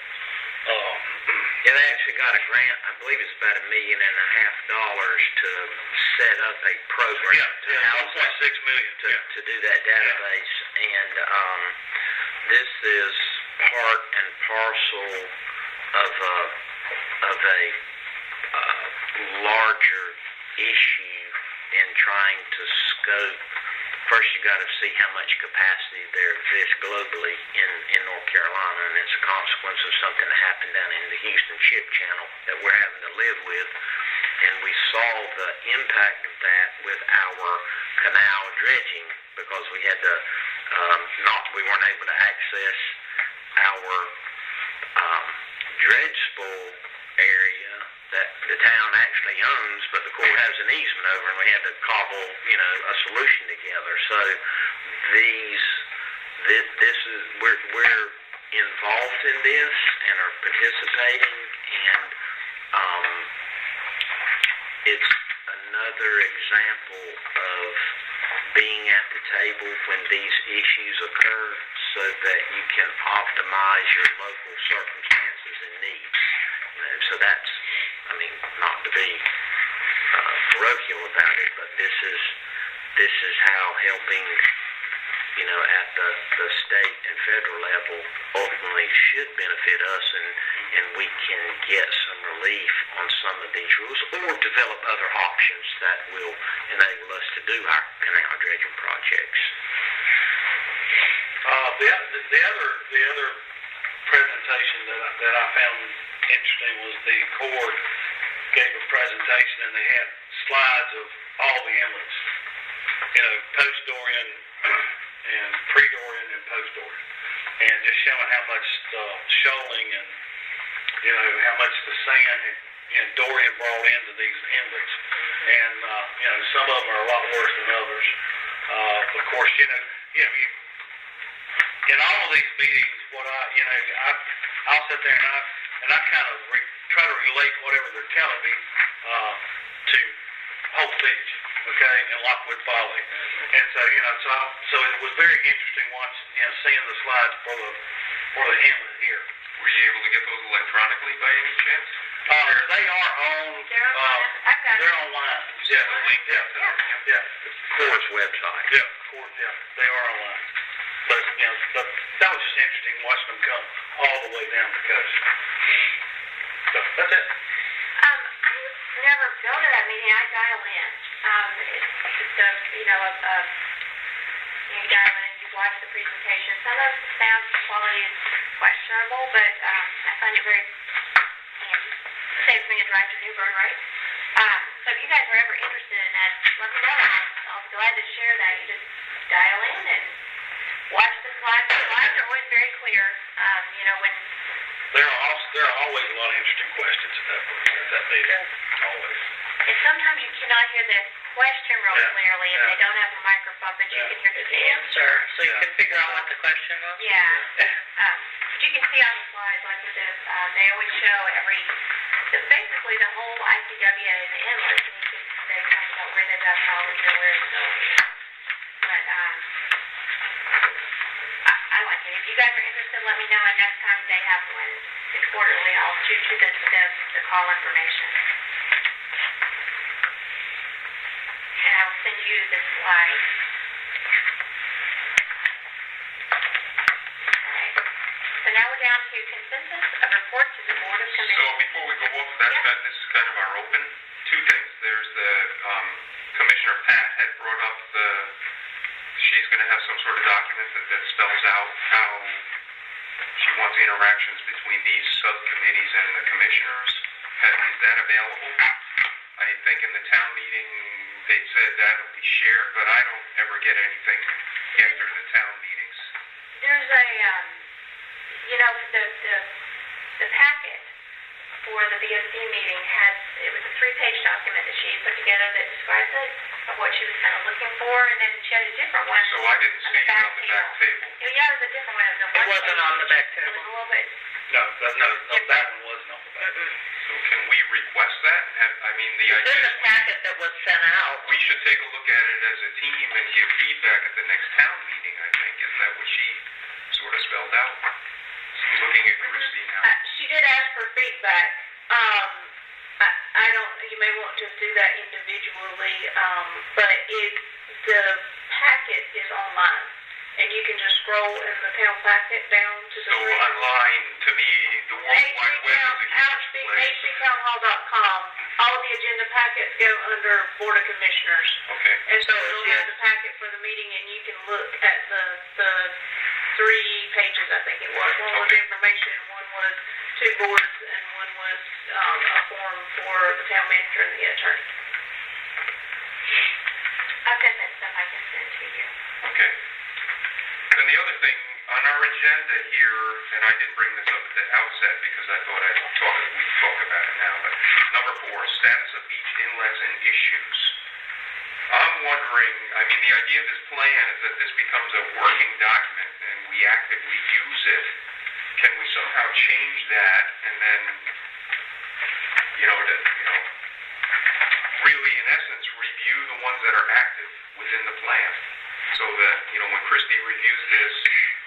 They actually got a grant, I believe it's about $1.5 million to set up a program to house $1.6 million to do that database, and this is part and parcel of a larger issue in trying to scope. First, you got to see how much capacity there exists globally in North Carolina, and it's a consequence of something that happened down in the Houston Ship Channel that we're having to live with. And we saw the impact of that with our canal dredging, because we had to we weren't able to access our dredge spool area that the town actually owns, but the Corps has an easement over, and we had to cobble, a solution together. So we're involved in this and are participating, and it's another example of being at the table when these issues occur, so that you can optimize your local circumstances and needs. So that's, not to be parochial about it, but this is how helping, at the state and federal level ultimately should benefit us, and we can get some relief on some of these rules, or develop other options that will enable us to do our canal dredging projects. The other presentation that I found interesting was the Corps gave a presentation, and they had slides of all the inlets, post-Dorian and pre-Dorian and post-Dorian, and just showing how much shoaling and how much the sand Dorian brought into these inlets. And, some of them are a lot worse than others. Of course, you in all of these meetings, I'll sit there and I kind of try to relate whatever they're telling me to Hope Beach, okay, and Lockwood Folly. And so, so it was very interesting seeing the slides for the inlet here. Were you able to get those electronically by any chance? They are on. They're online. I've got They're it. online. Yeah, the link to Yeah. Course website. Yeah, they are online. But that was just interesting watching them come all the way down the coast. So that's it. I never go to that meeting. I dial in. It's just you dial in, you watch the presentation. Some of the sound quality is questionable, but I find it very handy. Saves me a drive to New Bern, right? So if you guys are ever interested in that, let me know. I'll be glad to share that. You just dial in and watch the slides. The slides are always very clear. When There are always a lot of interesting questions at that meeting. Always. and sometimes you cannot hear the question real clearly if they don't have a microphone, but you can hear the answer. So you can figure out what the question was? Yeah. But you can see on the slides, like with this, they always show basically the whole ICWA and the inlet, and they talk about where they've got problems and where it's going. But I like it. If you guys are interested, let me know, and next time they have one, it's quarterly, I'll shoot you the call information. And I will send you the slide. So now we're down to consensus of report to the Board of So Commissioners. before we go off that, this is kind of our open. Two things. There's the Commissioner Pat had brought up she's going to have some sort of document that spells out how she wants interactions between these subcommittees and the commissioners. Is that available? I think in the town meeting they said that would be shared, but I don't ever get anything after the town meetings. There's the packet for the VOC meeting it was a 3-page document that she put together that describes it, of what she was kind of looking for, and then she had a different one. So I didn't see it on the back table. Yeah, it was a different one. It wasn't on the back It table. was a little bit. No, that one wasn't on the back. So can we request that? The It's idea in is the packet that was sent out. we should take a look at it as a team and give feedback at the next town meeting, I think. Is that what she sort of spelled out? So I'm looking at Christine now. She did ask for feedback. I don't, you may want to do that individually, but the packet is online, and you can just scroll in the town packet down to the So online, to me, the World Wide Web is a huge place. HCTownhall.com. All of the agenda packets go under Board of Commissioners. Okay. And so it'll have the packet for the meeting, and you can look at the 3 pages, I think it was. One was information, one was 2 boards, and one was a form for the town manager and the attorney. I've got that stuff I can send to you. Okay. Then the other thing, on our agenda here, and I did bring this up at the outset because I thought we'd talk about it now, but number 4, status of beach inlets and issues. I'm wondering, the idea of this plan is that this becomes a working document and we actively use it. Can we somehow change that and then, really in essence review the ones that are active within the plan? So that, when Christy reviews this,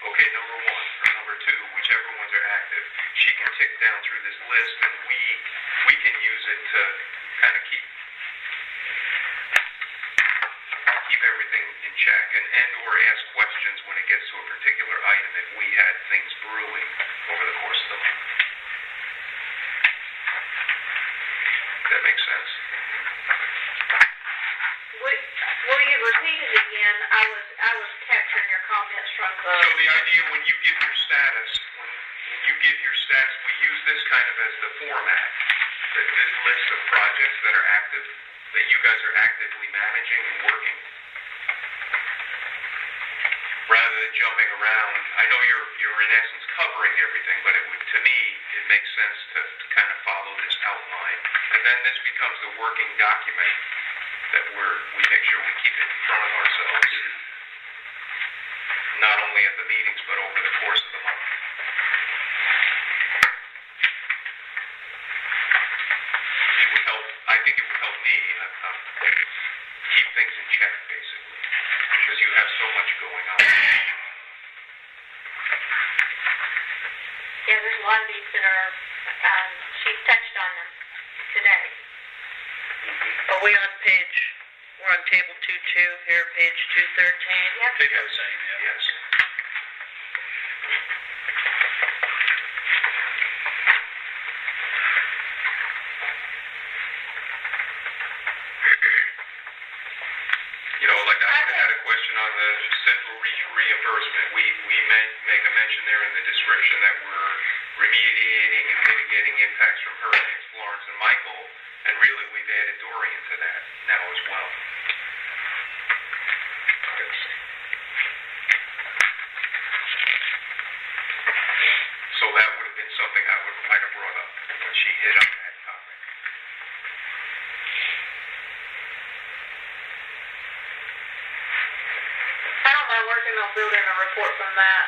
okay, number 1 or number 2, whichever ones are active, she can tick down through this list and we can use it to kind of keep everything in check and or ask questions when it gets to a particular item if we had things brewing over the course of the month. That makes sense? Will you repeat it again? I was capturing your comments from the... So the idea when you give your status, we use this kind of as the format, this list of projects that are active, that you guys are actively managing and working. Rather than jumping around, I know you're in essence covering everything, but to me, it makes sense to kind of follow this outline then this becomes the working document that we make sure we keep it in front of ourselves, not only at the meetings, but over the course of the month. It would help, I think it would help me keep things in check, basically, because you have so much going on. Yeah, there's a lot of these that are, she's touched on them today. Are we on we're on table 2.2 here, page 213? Yep. People are saying, yeah. Yes. You know, like I had a question on the central reimbursement. We make a mention there in the description that we're remediating and mitigating impacts from Hurricanes Florence and Michael, and really we've added Dorian to that now as well. So that would have been something I might have brought up when she hit on that topic. I don't mind working on building a report from that.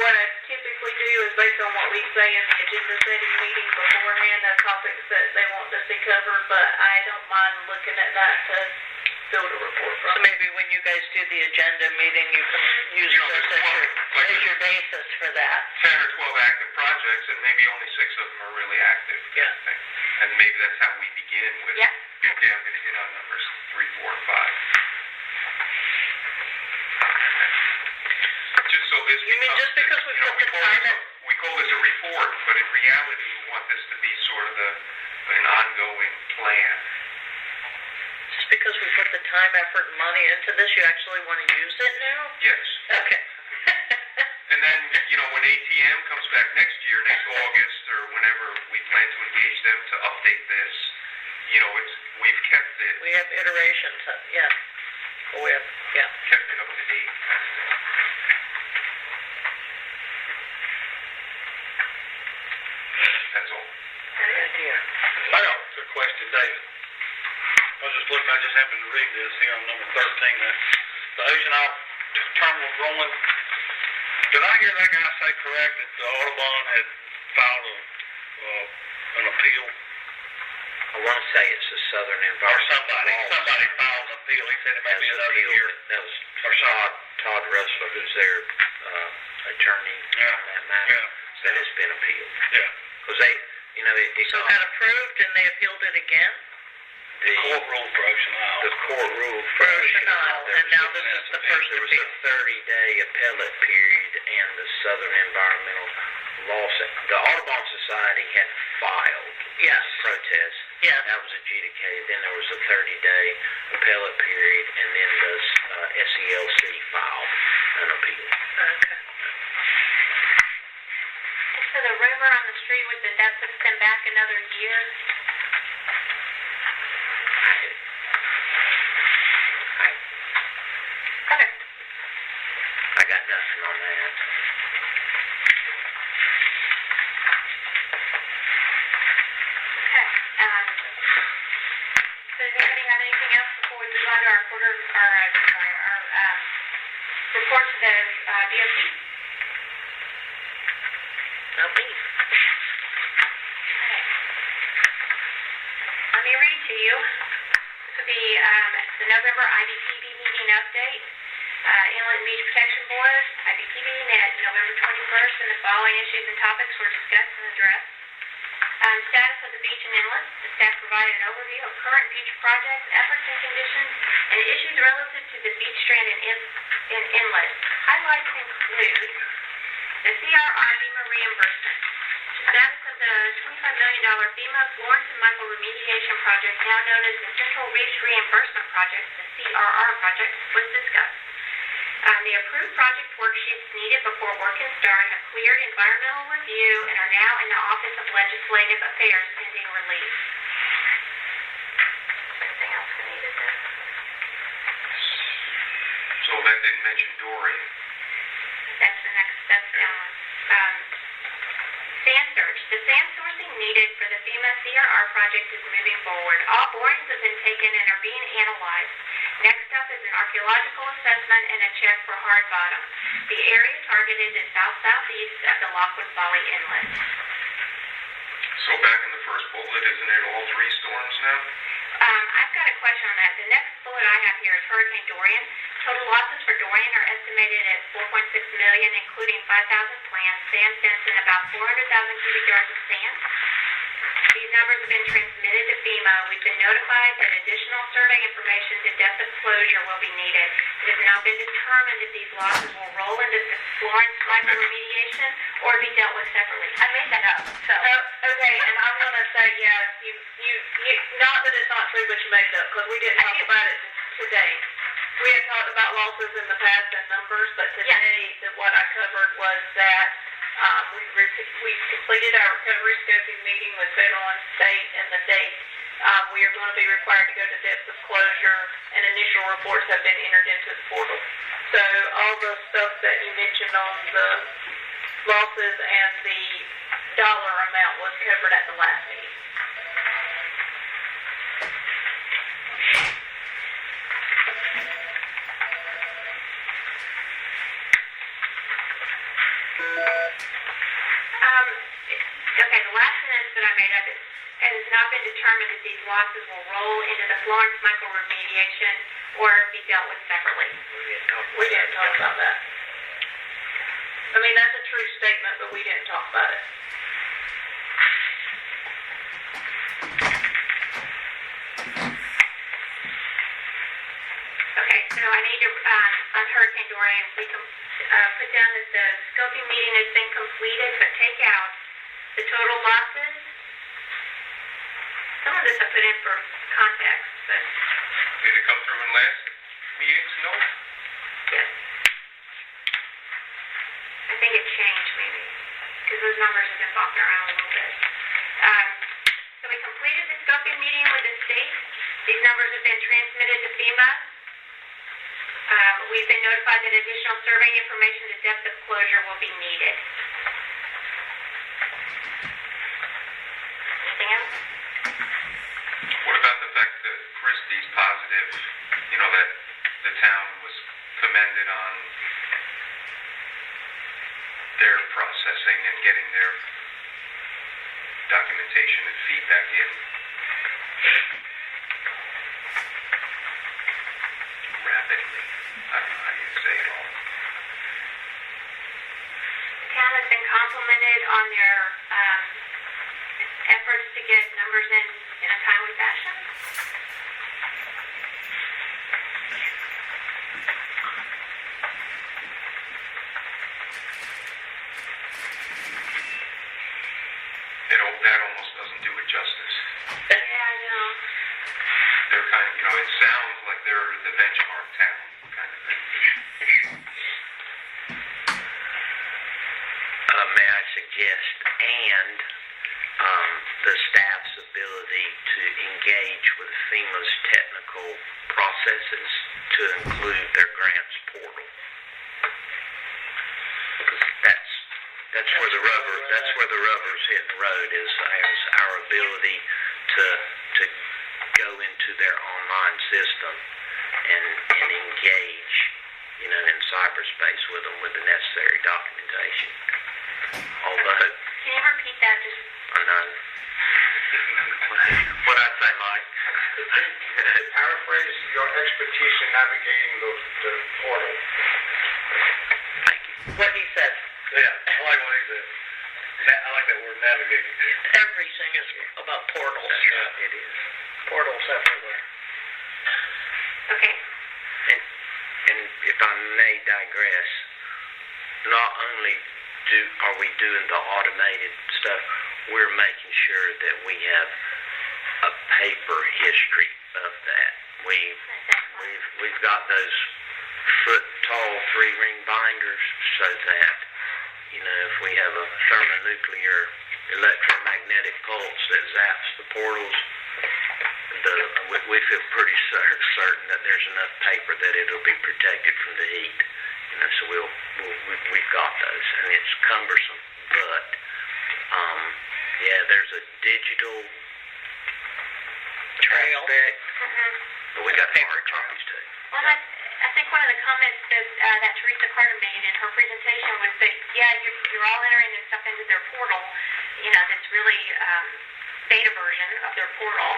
What I typically do is based on what we say in the agenda setting meeting beforehand, the topics that they want to see covered, but I don't mind looking at that to build a report So from. maybe when you guys do the agenda meeting, you can use You know, this there's as your basis for that. 10 or 12 active projects, and maybe only 6 of them are really active. Yeah. And maybe that's how we begin with, Yeah. okay, I'm going to hit on numbers 3, 4, and 5. Just so this You mean becomes, just because we you know, put the time in? we call this a report, but in reality we want this to be sort of an ongoing plan. Just because we put the time, effort, and money into this, you actually want to use it now? Yes. Okay. And then, you know, when ATM comes back next year, next August, or whenever we plan to engage them to update this, you know, we've kept it We have iterations, yeah. We have, yeah. kept it up to date. That's all. Good idea. I got a question, David. I just happened to read this here on number 13, the Ocean Isle Terminal Rolling. Did I hear that guy say correct that the Audubon had filed an appeal? I want to say it's the Southern Or Environmental somebody filed an appeal. He said it may be another year. That was Or something. Todd Russell, who's their attorney Yeah. on that matter, Yeah. said it's been appealed. Yeah. Because they, you know, it So it got approved and they appealed it again? The court ruled for Ocean Isle. the court ruled For Ocean Isle, There and was now a- this is the first There was appeal. a 30-day appellate period, and the Southern Environmental Law the Audubon Society had filed Yes. protest. Yeah. That was adjudicated. Then there was a 30-day appellate period, and then the SELC filed an appeal. Okay. So the rumor on the street was that puts them back another year. Okay. I got nothing on that. Okay. So does anybody have anything else before we move on to our report to the DOT? Not me. Okay. Let me read to you. This will be the November IBTB meeting update. Inlet and Beach Protection Board, IBTB, met November 21st, and the following issues and topics were discussed and addressed. Status of the beach and inlet. The staff provided an overview of current beach projects, efforts and conditions, and issues relative to the beach strand and inlet. Highlights include the CRR FEMA reimbursement. The status of the $25 million FEMA Florence and Michael remediation project, now known as the Central Reach Reimbursement Project, the CRR project, was discussed. The approved project worksheets needed before work can start have cleared environmental review and are now in the Office of Legislative Affairs pending release. Anything else we needed to? So that didn't mention Dorian. That's the next step down. Sand search. The sand sourcing needed for the FEMA CRR project is moving forward. All borings have been taken and are being analyzed. Next up is an archaeological assessment and a check for hard bottom. The area targeted is south-southeast of the Lockwood Folly Inlet. So back in the first bullet, isn't it all 3 storms now? I've got a question on that. The next bullet I have here is Hurricane Dorian. Total losses for Dorian are estimated at $4.6 million, including 5,000 plants, sand fence, and about 400,000 cubic yards of sand. These numbers have been transmitted to FEMA. We've been notified that additional survey information to depth of closure will be needed. It has now been determined that these losses will roll into Florence Michael remediation or be dealt with separately. I made that up. So. Okay, and I'm going to say, yeah, you, not that it's not true, but you made it up, because we didn't talk about it today. We had talked about losses in the past and numbers, but today, what I covered was that we completed our recovery scoping meeting with federal and state, and the date we are going to be required to go to depth of closure, and initial reports have been entered into the portal. So all the stuff that you mentioned on the losses and the dollar amount was covered at the last meeting. Okay, the last sentence that I made up is, it has not been determined that these losses will roll into the Florence Michael remediation or be dealt with separately. We didn't talk about that. I mean, that's a true statement, but we didn't talk about it. Okay, so I need to, on Hurricane Dorian, we can put down that the scoping meeting has been completed, but take out the total losses. Some of this I put in for context, but... Did it come through in last meeting's note? Yes. I think it changed, maybe, because those numbers have been bopping around a little bit. So we completed the scoping meeting with the state. These numbers have been transmitted to FEMA. We've been notified that additional survey information to depth of closure will be needed. Anything else? What about the fact that Christie's positive, that the town was commended on their processing and getting their documentation and feedback in rapidly? I don't know how you say it all. The town has been complimented on their efforts to get numbers in a timely fashion. That almost doesn't do it justice. Yeah, I know. They're kind of, it sounds like they're the benchmark town kind of thing. May I suggest, and the staff's ability to engage with FEMA's technical processes to include their grants portal. Because that's where the rubber's hitting the road is our ability to go into their online system and engage, in cyberspace with them with the necessary documentation. Although, Can you repeat that? Just I know. What'd I say, Mike? Paraphrase your expertise in navigating the portal. Thank you. What he said. Yeah, I like what he said. I like that word, navigating. Everything is about portals. It is. Portals everywhere. okay. And if I may digress, not only are we doing the automated stuff, we're making sure that we have a paper history of that. We've got those foot-tall 3-ring binders so that, if we have a thermonuclear electromagnetic pulse that zaps the portals, we feel pretty certain that there's enough paper that it'll be protected from the heat. So we've got those, and it's cumbersome, but Yeah, there's a digital Trail. aspect, Mm-hmm. but we got hard copies too. Well, I think one of the comments that Teresa Carter made in her presentation was that, yeah, you're all entering this stuff into their portal, that's really beta version of their portal,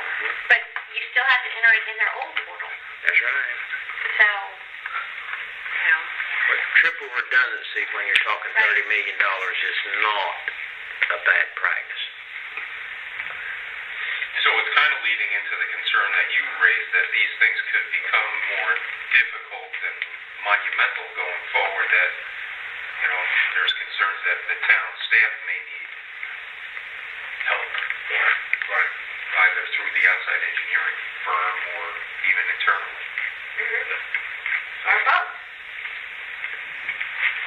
but you still have to enter it in their old portal. That's right. So, But triple redundancy when you're talking $30 million is not a bad practice. So it's kind of leading into the concern that you raised that these things could become more difficult and monumental going forward, that, there's concerns that the town staff may need help. Right. Either through the outside engineering firm or even internally. Mm-hmm. Or both.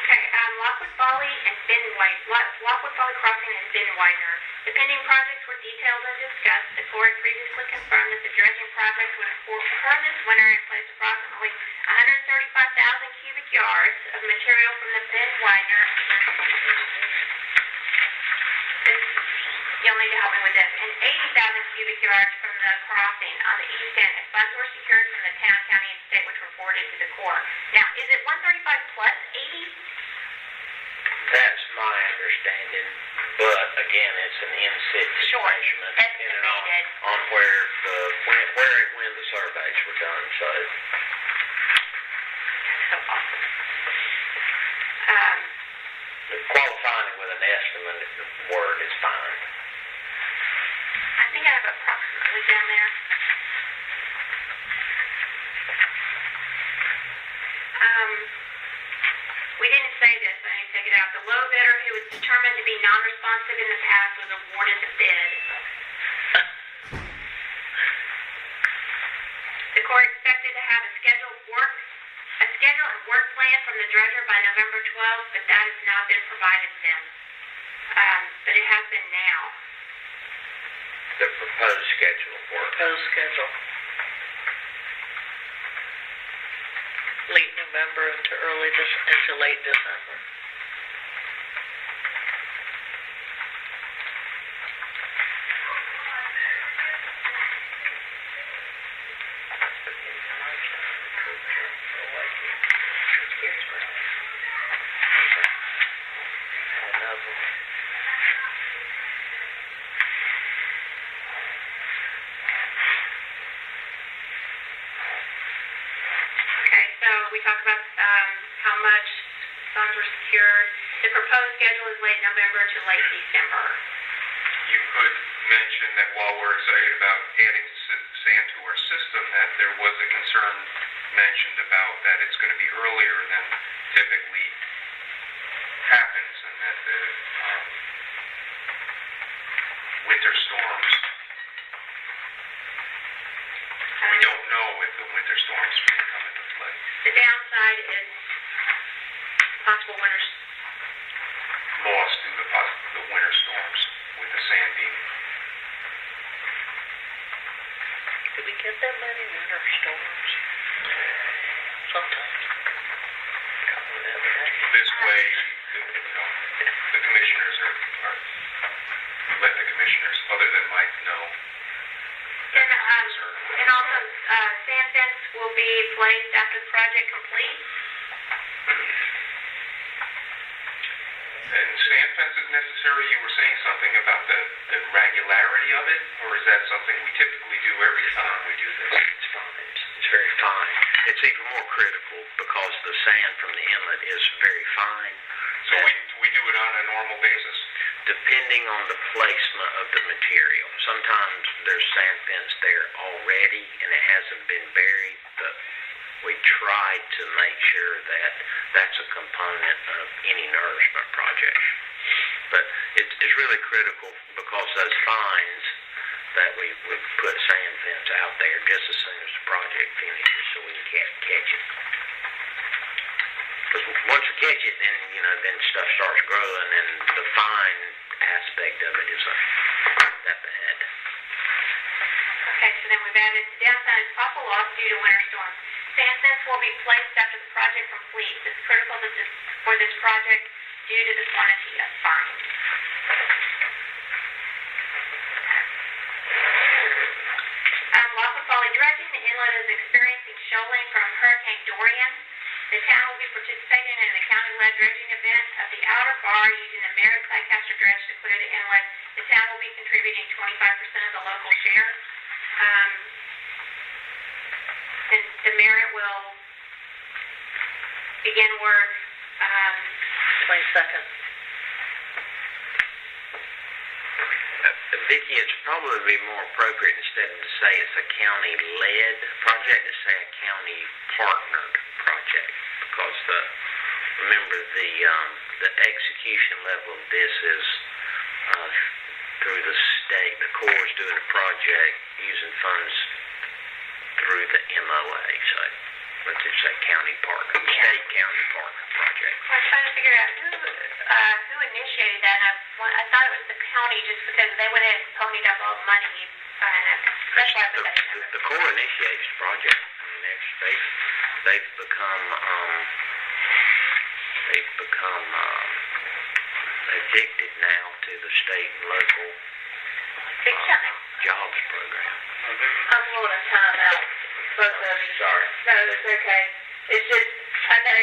Okay, Lockwood Folly and Lockwood Folly Crossing and Bin Widener. The pending projects were detailed and discussed. The Corps previously confirmed that the dredging project would occur this winter and place approximately 135,000 cubic yards of material from the Bin Widener. You'll need to help me with this. And 80,000 cubic yards from the crossing on the east end. And funds were secured from the town, county, and state, which were forwarded to the Corps. Now, is it 135 plus 80? That's my understanding, but again, it's an in-situ measurement depending on where and when the surveys were done, so. So awesome. Qualifying it with an estimate word is fine. I think I have approximately down there. We didn't say this, so I need to take it out. The low bidder who was determined to be non-responsive in the past was awarded the bid. The Corps expected to have a schedule and work plan from the dredger by November 12th, but that has not been provided to them. But it has been now. The proposed schedule of work. Proposed schedule. Late November into late December. We talked about how much funds were secured. The proposed schedule is late November to late December. You could mention that while we're excited about adding sand to our system, that there was a concern mentioned about that it's going to be earlier than typically happens, and that the winter storms, we don't know if the winter storms may come into play. The downside is possible winter loss due to the winter storms with the sand being. Did we get that many winter storms? Sometimes. This way, the commissioners are let the commissioners, other than Mike, know. And also, sand fence will be placed after the project complete. And sand fence is necessary. You were saying something about the regularity of it, or is that something we typically do every time we do this? It's fine. It's very fine. It's even more critical because the sand from the inlet is very fine. So we do it on a normal basis? Depending on the placement of the material. Sometimes there's sand fence there already and it hasn't been buried, but we try to make sure that that's a component of any nourishment project. But it's really critical because those fines that we put sand fence out there just as soon as the project finishes so we can catch it. Because once we catch it, then stuff starts growing, and the fine aspect of it isn't that bad. Okay, so then we've added the downside is possible loss due to winter storms. Sand fence will be placed after the project completes. It's critical for this project due to the quantity of fines. experiencing shoaling from Hurricane Dorian. The town will be participating in a county-led dredging event of the outer bar using the Merritt Sidecaster dredge to clear the inlet. The town will be contributing 25% of the local share. And the Merritt will begin work 22nd. Vicki, it's probably more appropriate instead of to say it's a county-led project, to say a county-partnered project, because remember the execution level of this is through the state. The Corps is doing a project using funds through the MOA, so let's just say county partner, state-county partner project. I was trying to figure out who initiated that. I thought it was the county just because they went ahead and ponied up all the money. That's why I put that together. The Corps initiates the project. I mean, they've become addicted now to the state and local Big time. jobs program. I'm going to time out, both of you. Sorry. No, it's okay. It's just, I know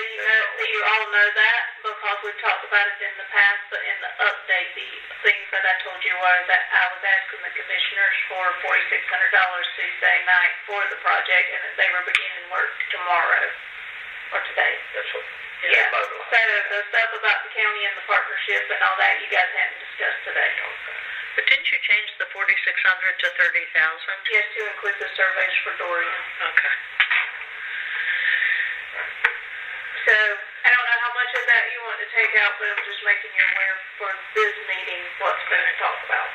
you all know that because we've talked about it in the past, but in the update, the things that I told you was that I was asking the commissioners for $4,600 Tuesday night for the project, and that they were beginning work tomorrow, or today. That's what. Yeah, so the stuff about the county and the partnership and all that, you guys haven't discussed today. But didn't you change the 4,600 to 30,000? Yes, to include the surveys for Dorian. Okay. So, I don't know how much of that you want to take out, but I'm just making you aware for this meeting what's going to talk about.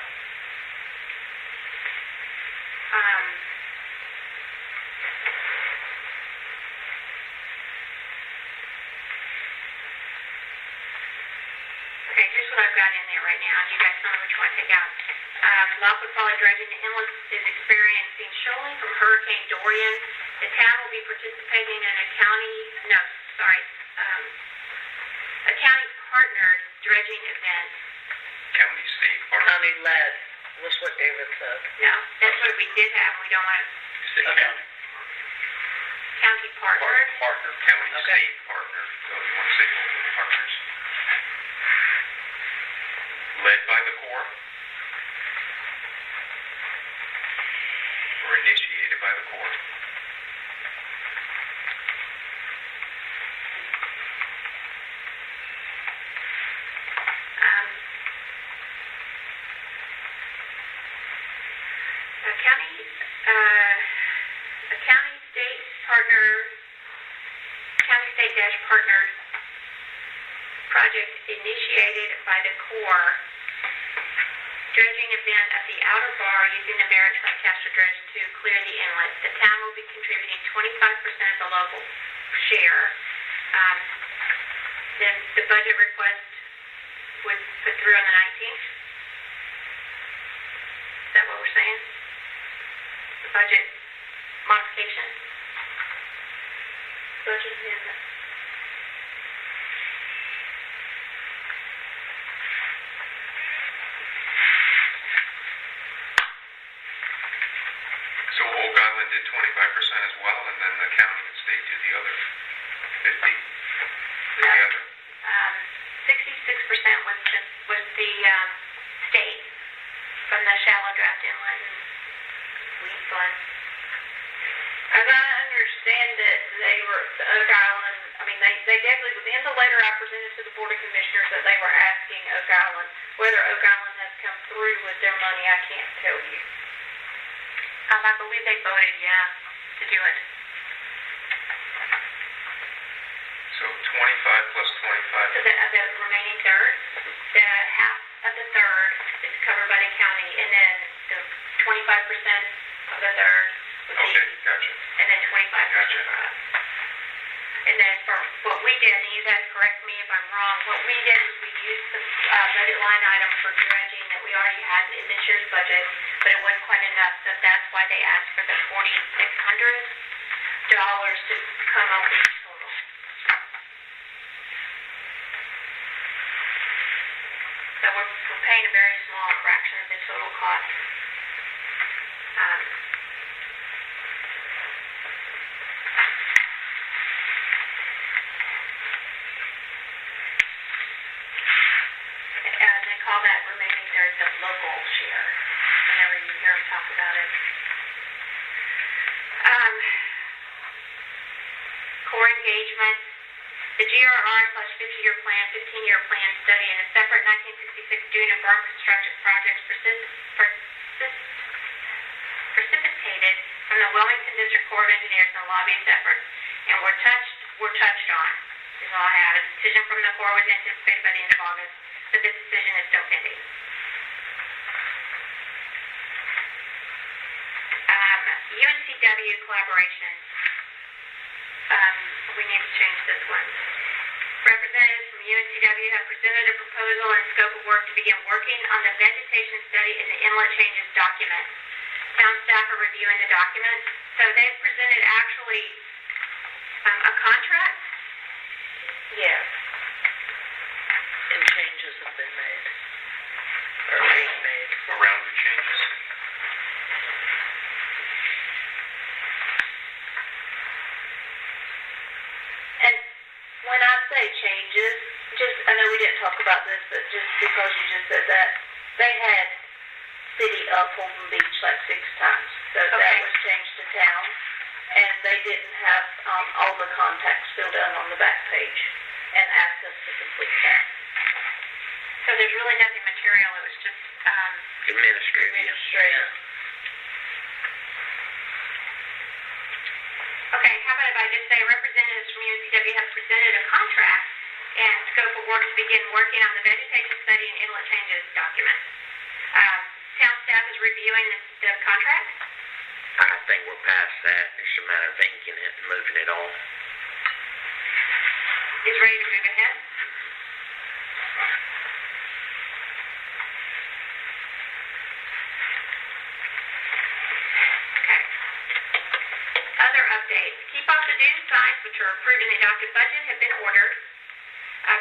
Okay, here's what I've got in there right now. You guys tell me which one to take out. Lockwood Folly Dredging, the inlet is experiencing shoaling from Hurricane Dorian. The town will be participating in a county-partnered dredging event. County, state, partner. County-led was what David said. No, that's what we did have. We don't want to. You say Okay. county. County partnered. Partner, county, Okay. state, partner. So you want to say both of the partners? Led by the Corps? Or initiated by the Corps? A county-state partnered project initiated by the Corps dredging event at the outer bar using the Merritt Sidecaster dredge to clear the inlet. The town will be contributing 25% of the local share. Then the budget request was put through on the 19th. Is that what we're saying? The budget modification? Budget amendment. So Oak Island did 25% as well, and then the county and state did the other 50? No. The other? 66% was the state from the shallow draft inlet and weed fund. As I understand it, they were, the Oak Island, I mean, they definitely, within the letter I presented to the Board of Commissioners, that they were asking Oak Island. Whether Oak Island has come through with their money, I can't tell you. I believe they voted, to do it. So 25 plus 25. So the remaining third, the half of the third is covered by the county, and then the 25% of the third would be, Okay, gotcha. and then 25% Gotcha. for us. And then for what we did, and you guys correct me if I'm wrong, what we did is we used the budget line item for dredging that we already had in this year's budget, but it wasn't quite enough, so that's why they asked for the $4,600 to come up with the total. So we're paying a very small fraction of the total cost. engagements, the GRR/50-year plan, 15-year plan study, and a separate 1966 dune and berm construction projects precipitated from the Wilmington District Corps of Engineers and the lobbyist efforts, and were touched on. Is all I have. A decision from the Corps was anticipated by the end of August, but this decision is still pending. UNCW collaboration. We need to change this one. Representatives from UNCW have presented a proposal and scope of work to begin working on the vegetation study in the Inlet changes document. Town staff are reviewing the document. So they've presented actually a contract? Yes. And changes have been made. Or being made. Around the changes. And when I say changes, I know we didn't talk about this, but just because you just said that, they had City of Holden Beach like 6 times. So that was changed to town, and they didn't have all the contacts filled out on the back page and asked us to complete that. So there's really nothing material. It was just Administrative. Okay, how about if I just say representatives from UNCW have presented a contract and scope of work to begin working on the vegetation study and inlet changes document. Town staff is reviewing the contract. I think we're past that. It's a matter of inking it and moving it on. Is ready to move ahead. Okay. Other updates. Keep off the dune signs, which are approved in the adopted budget, have been ordered.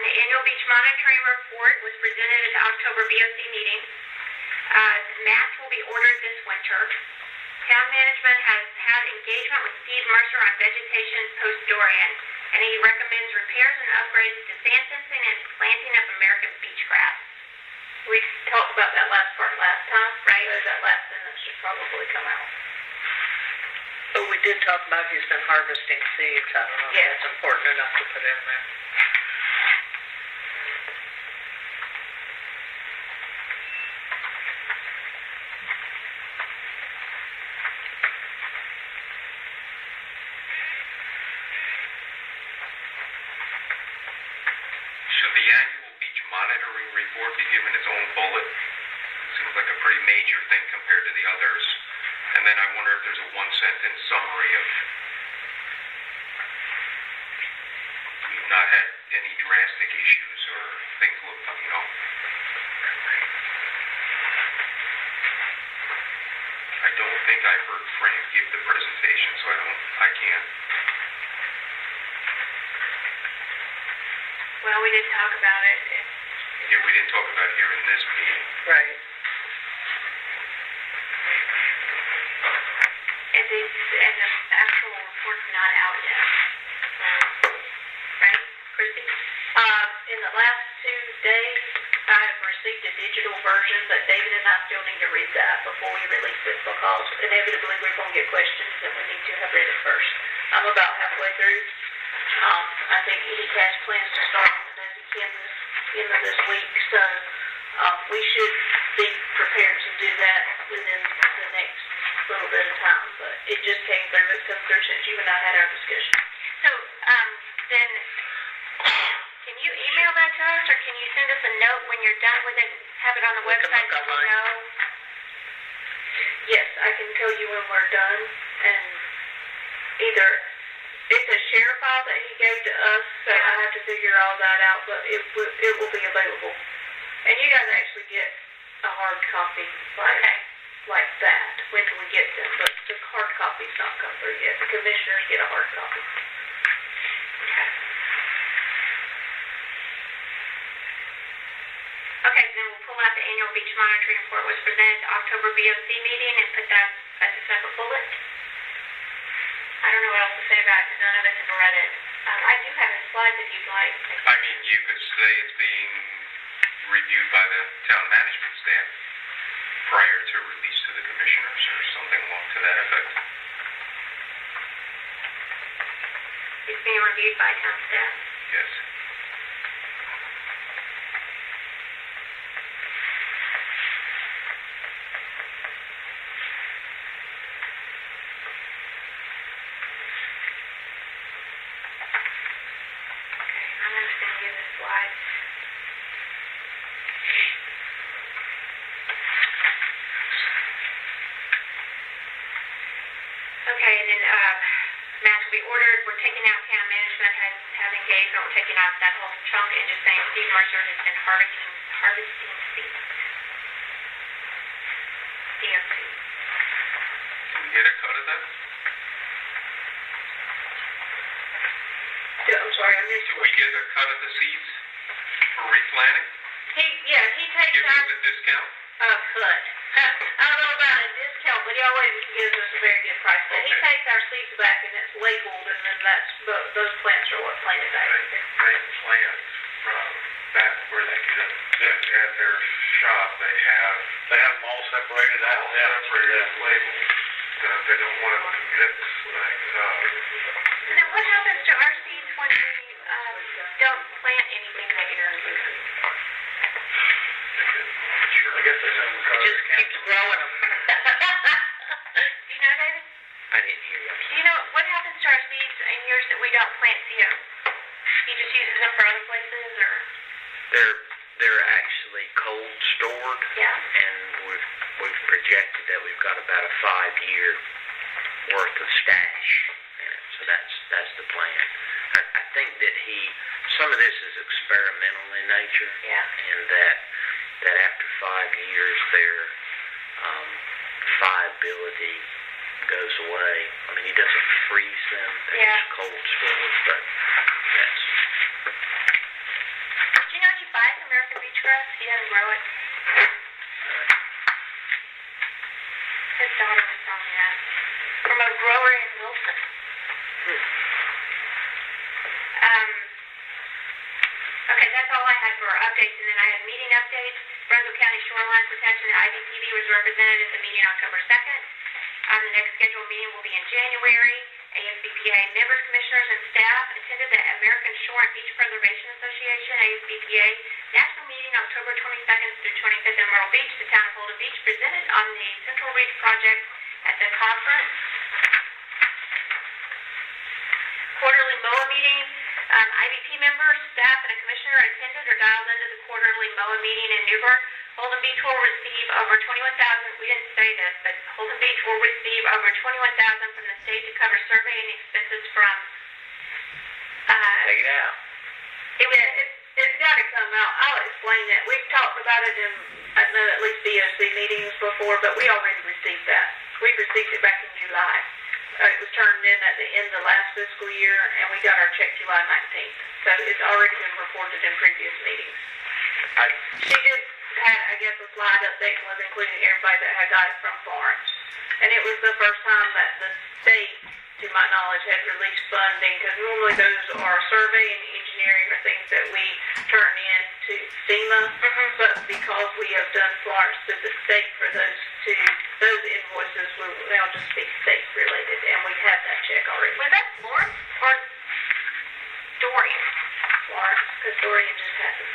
The annual beach monitoring report was presented at the October BOC meeting. Mats will be ordered this winter. Town management has had engagement with Steve Mercer on vegetation post-Dorian, and he recommends repairs and upgrades to sand fencing and planting of American beach grass. We talked about that last part last time, right? So that last sentence should probably come out. But we did talk about he's been harvesting seeds. I don't know if that's important enough to put in there. Should the annual beach monitoring report be given its own bullet? It seems like a pretty major thing compared to the others. And then I wonder if there's a 1-sentence summary of we've not had any drastic issues or things look, I don't think I heard Fran give the presentation, so I can't. Well, we did talk about it. Yeah, we didn't talk about it here in this meeting. Right. And the actual report's not out yet. Right, Chrissy? In the last 2 days, I have received a digital version, but David and I still need to read that before we release it because inevitably we're going to get questions and we need to have read it first. I'm about halfway through. I think Edie Cash plans to start on the Nosy Kansas end of this week, so we should be prepared to do that within the next little bit of time. But it just came through. It's come through since you and I had our discussion. So, then, can you email that to us, or can you send us a note when you're done with it and have it on the We can website look so we online. know? Yes, I can tell you when we're done, and either it's a share file that he gave to us, so I have to figure all that out, but it will be available. And you guys actually get a hard copy like that when we get them, but the hard copy's not come through yet. The commissioners get a hard copy. Okay, so then we'll pull out the annual beach monitoring report was presented at the October BOC meeting and put that as a separate bullet. I don't know what else to say about it because none of us have read it. I do have the slides if you'd like. I mean, you could say it's being reviewed by the town management staff prior to release to the commissioners or something along to that effect. It's being reviewed by town staff. Yes. I'm going to send you the slides. Okay, and then match will be ordered. We're taking out town management has engaged, and we're taking out that whole chunk and just saying Steve Mercer has been harvesting seeds. DOC. Did we get a cut of that? I'm sorry, I missed Did we get a cut of the seeds for replanting? He takes Give our us a discount? cut. I don't know about a discount, but he always gives us a very good price. But he Okay. takes our seeds back and it's labeled, and then those plants are what planted back. They plant from back where they get it. At their shop, they have them all separated out. all separated labels. They don't want them to mix things up. And then what happens to our seeds when we don't plant anything that year? I guess they don't It just keeps growing them. Do you know, David? I didn't hear you. Do you know what happens to our seeds in years that we don't plant CO? He just uses them for other places, or? They're actually cold stored, Yeah. and we've projected that we've got about a 5-year worth of stash in it. So that's the plan. I think that some of this is experimental in nature, Yeah. and that after 5 years their viability goes away. I mean, he doesn't freeze them; they're Yeah. just cold stored. But that's Do you know he buys American beach grass? He doesn't grow it. His daughter was telling me that. From a grower in Wilson. Okay, that's all I had for updates, and then I had meeting updates. Brunswick County Shoreline Protection and IBTV was represented at the meeting October 2nd. The next scheduled meeting will be in January. ASBPA members, commissioners, and staff attended the American Shore and Beach Preservation Association, ASBPA, national meeting October 22nd through 25th in Myrtle Beach. The town of Holden Beach presented on the Central Reach project at the conference. Quarterly MOA meeting. IBP members, staff, and a commissioner attended or dialed into the quarterly MOA meeting in Newbern. Holden Beach will receive over 21,000. We didn't say this, but Holden Beach will receive over 21,000 from the state to cover surveying expenses from. take it out. It's got to come out. I'll explain that. We've talked about it in, I know, at least DOC meetings before, but we already received that. We received it back in July. It was turned in at the end of last fiscal year, and we got our check July 19th. So it's already been reported in previous meetings. She just had, I guess, a slide update and was including everybody that had got it from Florence. And it was the first time that the state, to my knowledge, had released funding, because normally those are survey and engineering or things that we turn in to FEMA. But because we have done Florence through the state for those invoices will now just be state related, and we have that check already. Was that Florence or Dorian? Florence, because Dorian just happened.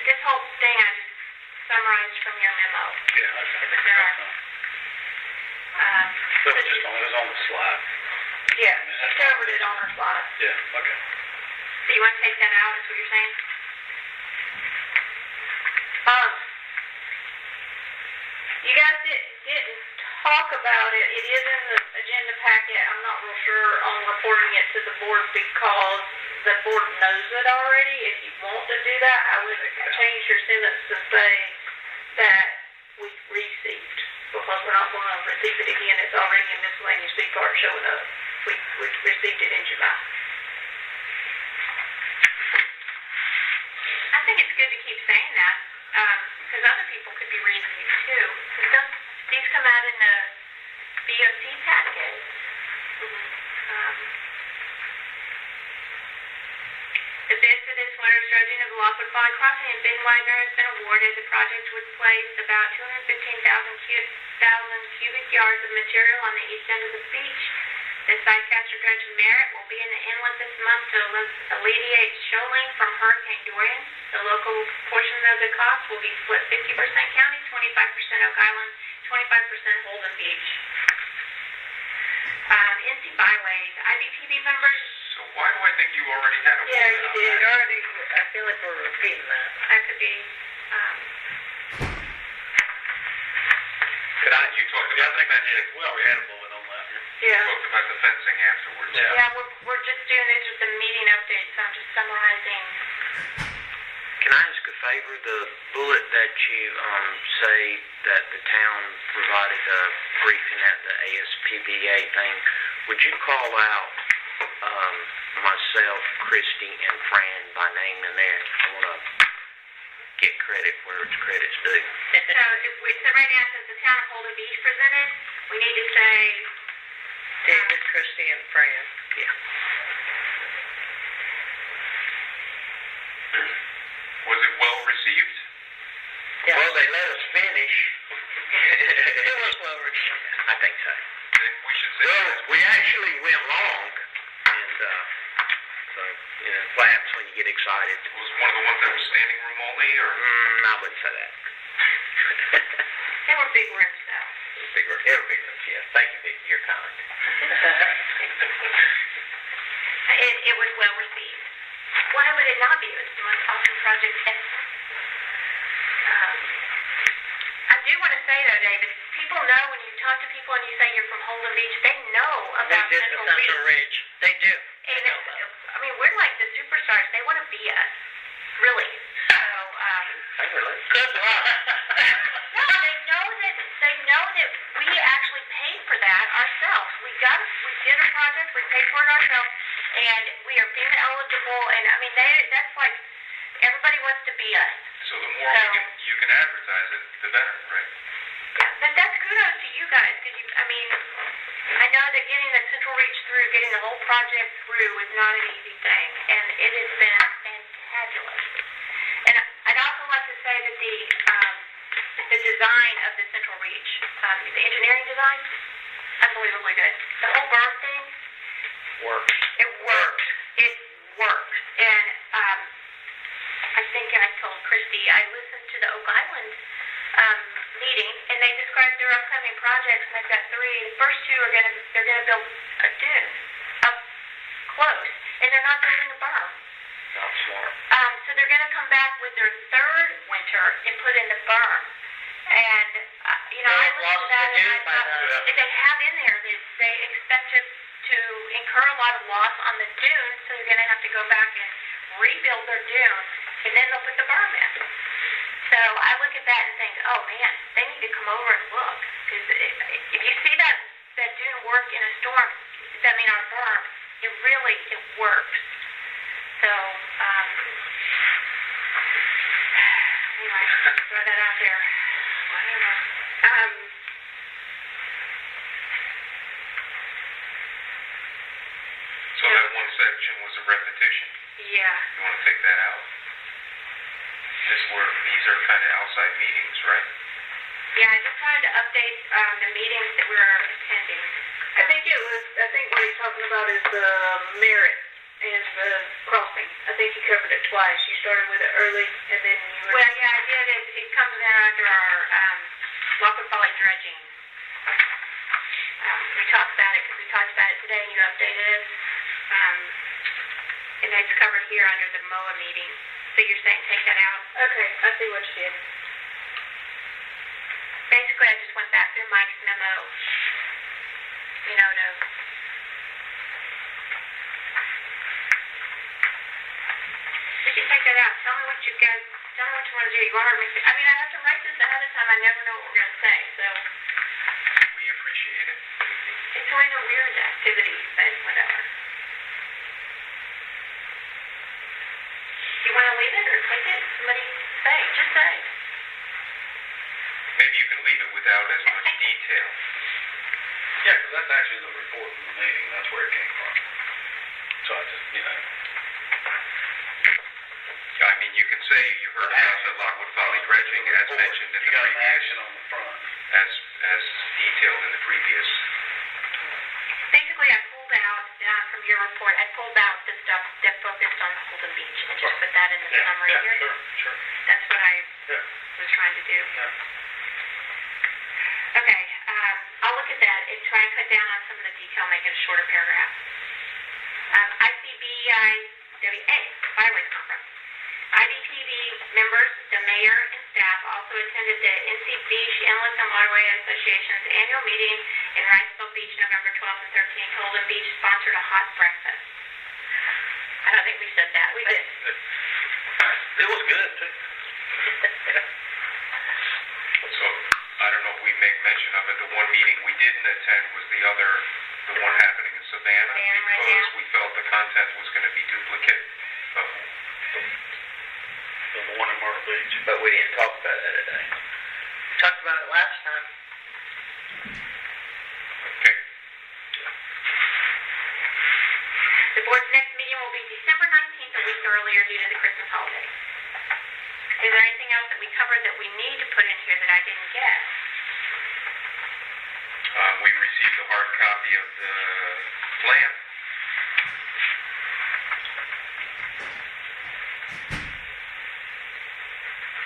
This whole thing I just summarized from your memo. Yeah, okay. It was in our. It was on the slide. Yeah, she covered it on her slide. Yeah, okay. So you want to take that out, is what you're saying? You guys didn't talk about it. It is in the agenda packet. I'm not real sure on reporting it to the board because the board knows it already. If you want to do that, I would change your sentence to say that we received, because we're not going to receive it again. It's already in miscellaneous B card showing up. We received it in July. I think it's good to keep saying that, because other people could be reading these too. Because these come out in the BOC packet. The bid for this winter's dredging of the Lockwood Valley Crossing in Big Widener has been awarded. The project would place about 215,000 cubic yards of material on the east end of the beach. The side-caster dredge Merritt will be in the inlet this month to alleviate shoaling from Hurricane Dorian. The local portion of the cost will be split 50% county, 25% Oak Island, 25% Holden Beach. NC Byways, IBPB members. So why do I think you already had a vote Yeah, you on did. that? Already, I feel like we're repeating that. That could be, You talked about the fencing. Well, we had a vote on that. You Yeah. talked about the fencing afterwards. Yeah. yeah, we're just doing this with the meeting updates, so I'm just summarizing. Can I ask a favor? The bullet that you say that the town provided a briefing at the ASPBA thing, would you call out myself, Christy, and Fran by name in there? I want to get credit where it's credit's due. So right now it says the town of Holden Beach presented. We need to say, David, Christy, and Fran. Yeah. Was it well received? Yeah. Well, they let us finish. It was well received. I think so. Then we should say Well, that. we actually went long, and so you know what happens when you get excited. Was one of the ones that was standing room only, or? I wouldn't say that. they were big rooms though. Big rooms, yes. Thank you, Vicki. You're kind. It was well received. Why would it not be? It was the most awesome project ever. I do want to say though, David, people know when you talk to people and you say you're from Holden Beach, they know They about did the Central Ridge. They do. They And know about it. I mean, we're like the superstars. They want to be us, really. So, Good luck. no, they know that we actually paid for that ourselves. We did a project, we paid for it ourselves, and we are FEMA eligible. And I mean, that's like everybody wants to be us. So the more you can advertise it, the better, right? Yeah, but that's kudos to you guys because I mean, I know that getting the Central Reach through, getting the whole project through is not an easy thing, and it has been fantabulous. And I'd also like to say that the design of the Central Reach, the engineering design, unbelievably good. The whole berm thing, Works. it works. It works. And I think I told Christy, I listened to the Oak Island meeting, and they described their upcoming projects, and they've got 3. The first 2 they're gonna build a dune up close, and they're not building a berm. Not smart. So they're gonna come back with their 3rd winter and put in the berm. And you know, I listened to that, and I thought if they have in there that they expect to incur a lot of loss on the dune, so they're gonna have to go back and rebuild their dune, and then they'll put the berm in. So I look at that and think, oh man, they need to come over and look. Because if you see that dune work in a storm, I mean on a berm, it works. So, anyway, throw that out there. Whatever. So that one section was a repetition. Yeah. You want to take that out? These are kind of outside meetings, right? Yeah, I just wanted to update the meetings that we're attending. I think what he's talking about is the merit and the crossing. I think you covered it twice. You started with it early, and then you were... Well, yeah, I did. It comes in under our Lockwood Valley dredging. We talked about it because we talked about it today, and you updated it. And it's covered here under the MOA meeting. So you're saying take that out? Okay, I see what you did. Basically, I just went back through Mike's memo, you know, to... We can take that out. Tell me what you want to do. You want to I mean, I have to write this ahead of time. I never know what we're going to say, so... We appreciate it. It's always a weird activity, but whatever. You want to leave it or take it? Somebody say. Just say. Maybe you can leave it without as much detail. Yeah, because that's actually the report from the meeting. That's where it came from. So I just, I mean, you can say you heard about the Lockwood Valley dredging as mentioned in the You got an previous, action on the front. as detailed in the previous. Basically, I pulled out, from your report, I pulled out the stuff that focused on Holden Beach and just put that in the summary Yeah, here. sure. That's what I Yeah. was trying to do. Yeah. Okay, I'll look at that and try and cut down on some of the detail, make it a shorter paragraph. ICBIWA, Byways Conference. IDTV members, the mayor, and staff also attended the NC Beach Inlet and Waterway Association's annual meeting in Riceville Beach, November 12th and 13th. Holden Beach sponsored a hot breakfast. I don't think we said that. We did. It was good, too. So, I don't know if we make mention of it, the one meeting we didn't attend was the one happening in Savannah, Savannah, right, because yeah. we felt the content was going to be duplicate of, The one in Myrtle Beach. But we didn't talk about that today. We talked about it last time. okay, The board's next meeting will be December 19th, a week earlier due to the Christmas holiday. Is there anything else that we covered that we need to put in here that I didn't get? we received a hard copy of the plan.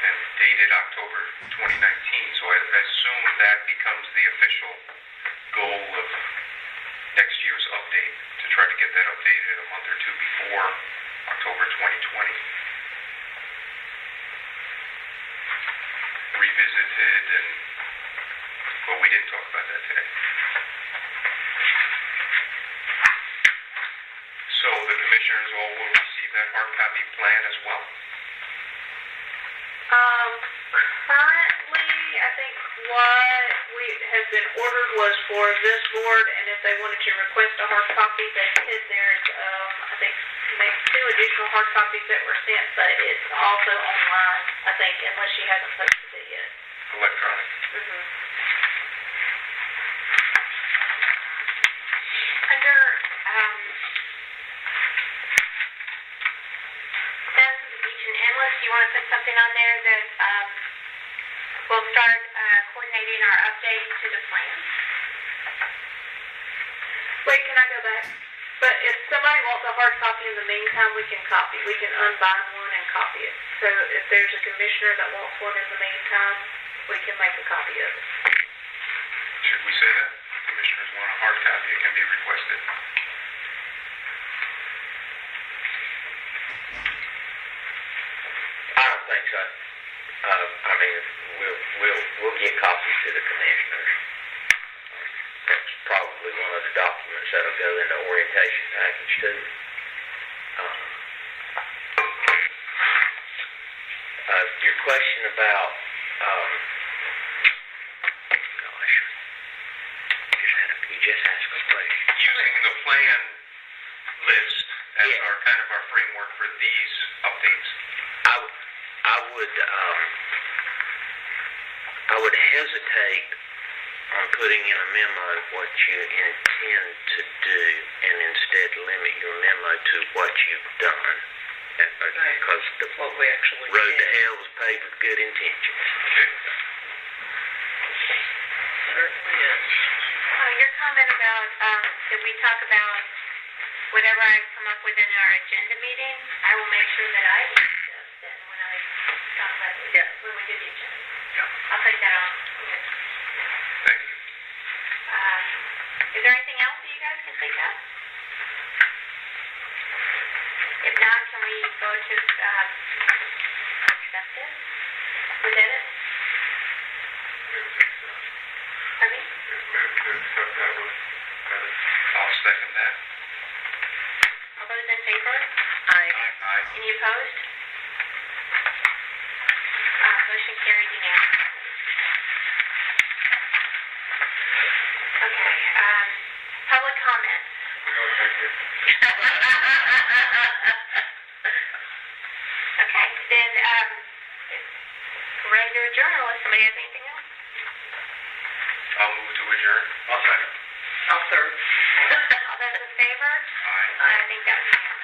And dated October 2019, so I assume that becomes the official goal of next year's update, to try to get that updated a month or two before October 2020. Revisited, but we didn't talk about that today. So the commissioners all will receive that hard copy plan as well. Currently, I think what has been ordered was for this board, and if they wanted to request a hard copy, they could. There's, I think, maybe 2 additional hard copies that were sent, but it's also online, I think, unless she hasn't posted it yet. Electronic. Mm-hmm. Under status of the beach and inlets, you want to put something on there that we'll start coordinating our update to the plan? Wait, can I go back? But if somebody wants a hard copy in the meantime, we can copy. We can unbind one and copy it. So if there's a commissioner that wants one in the meantime, we can make a copy of it. Should we say that? Commissioners want a hard copy, it can be requested. I don't think so. I mean, we'll get copies to the commissioners. That's probably one of the documents that'll go in the orientation package too. Your question about, gosh, you just asked a question. Using the plan list as Yeah. our kind of our framework for these updates. I would hesitate on putting in a memo what you intend to do and instead limit your memo to what you've done. Because the What we actually road to did. hell was paved with good intentions. Okay. Certainly is. Your comment about that we talk about whatever I come up with in our agenda meeting, I will make sure that I use this then when I talk about it, Yeah. when we do the agenda. Yeah. I'll take that on. Thank you. Is there anything else that you guys can think of? If not, can we go to accept it? Was that it? Pardon me? Move to accept that with, I'll second that. All those in favor? Aye. Aye. Any opposed? Motion carried unanimously. Okay, public comment. No, thank you. Okay, then, ready to adjourn unless somebody has anything else? I'll move to adjourn. I'll second. I'll third. All those in favor? Aye. I think that was unanimous.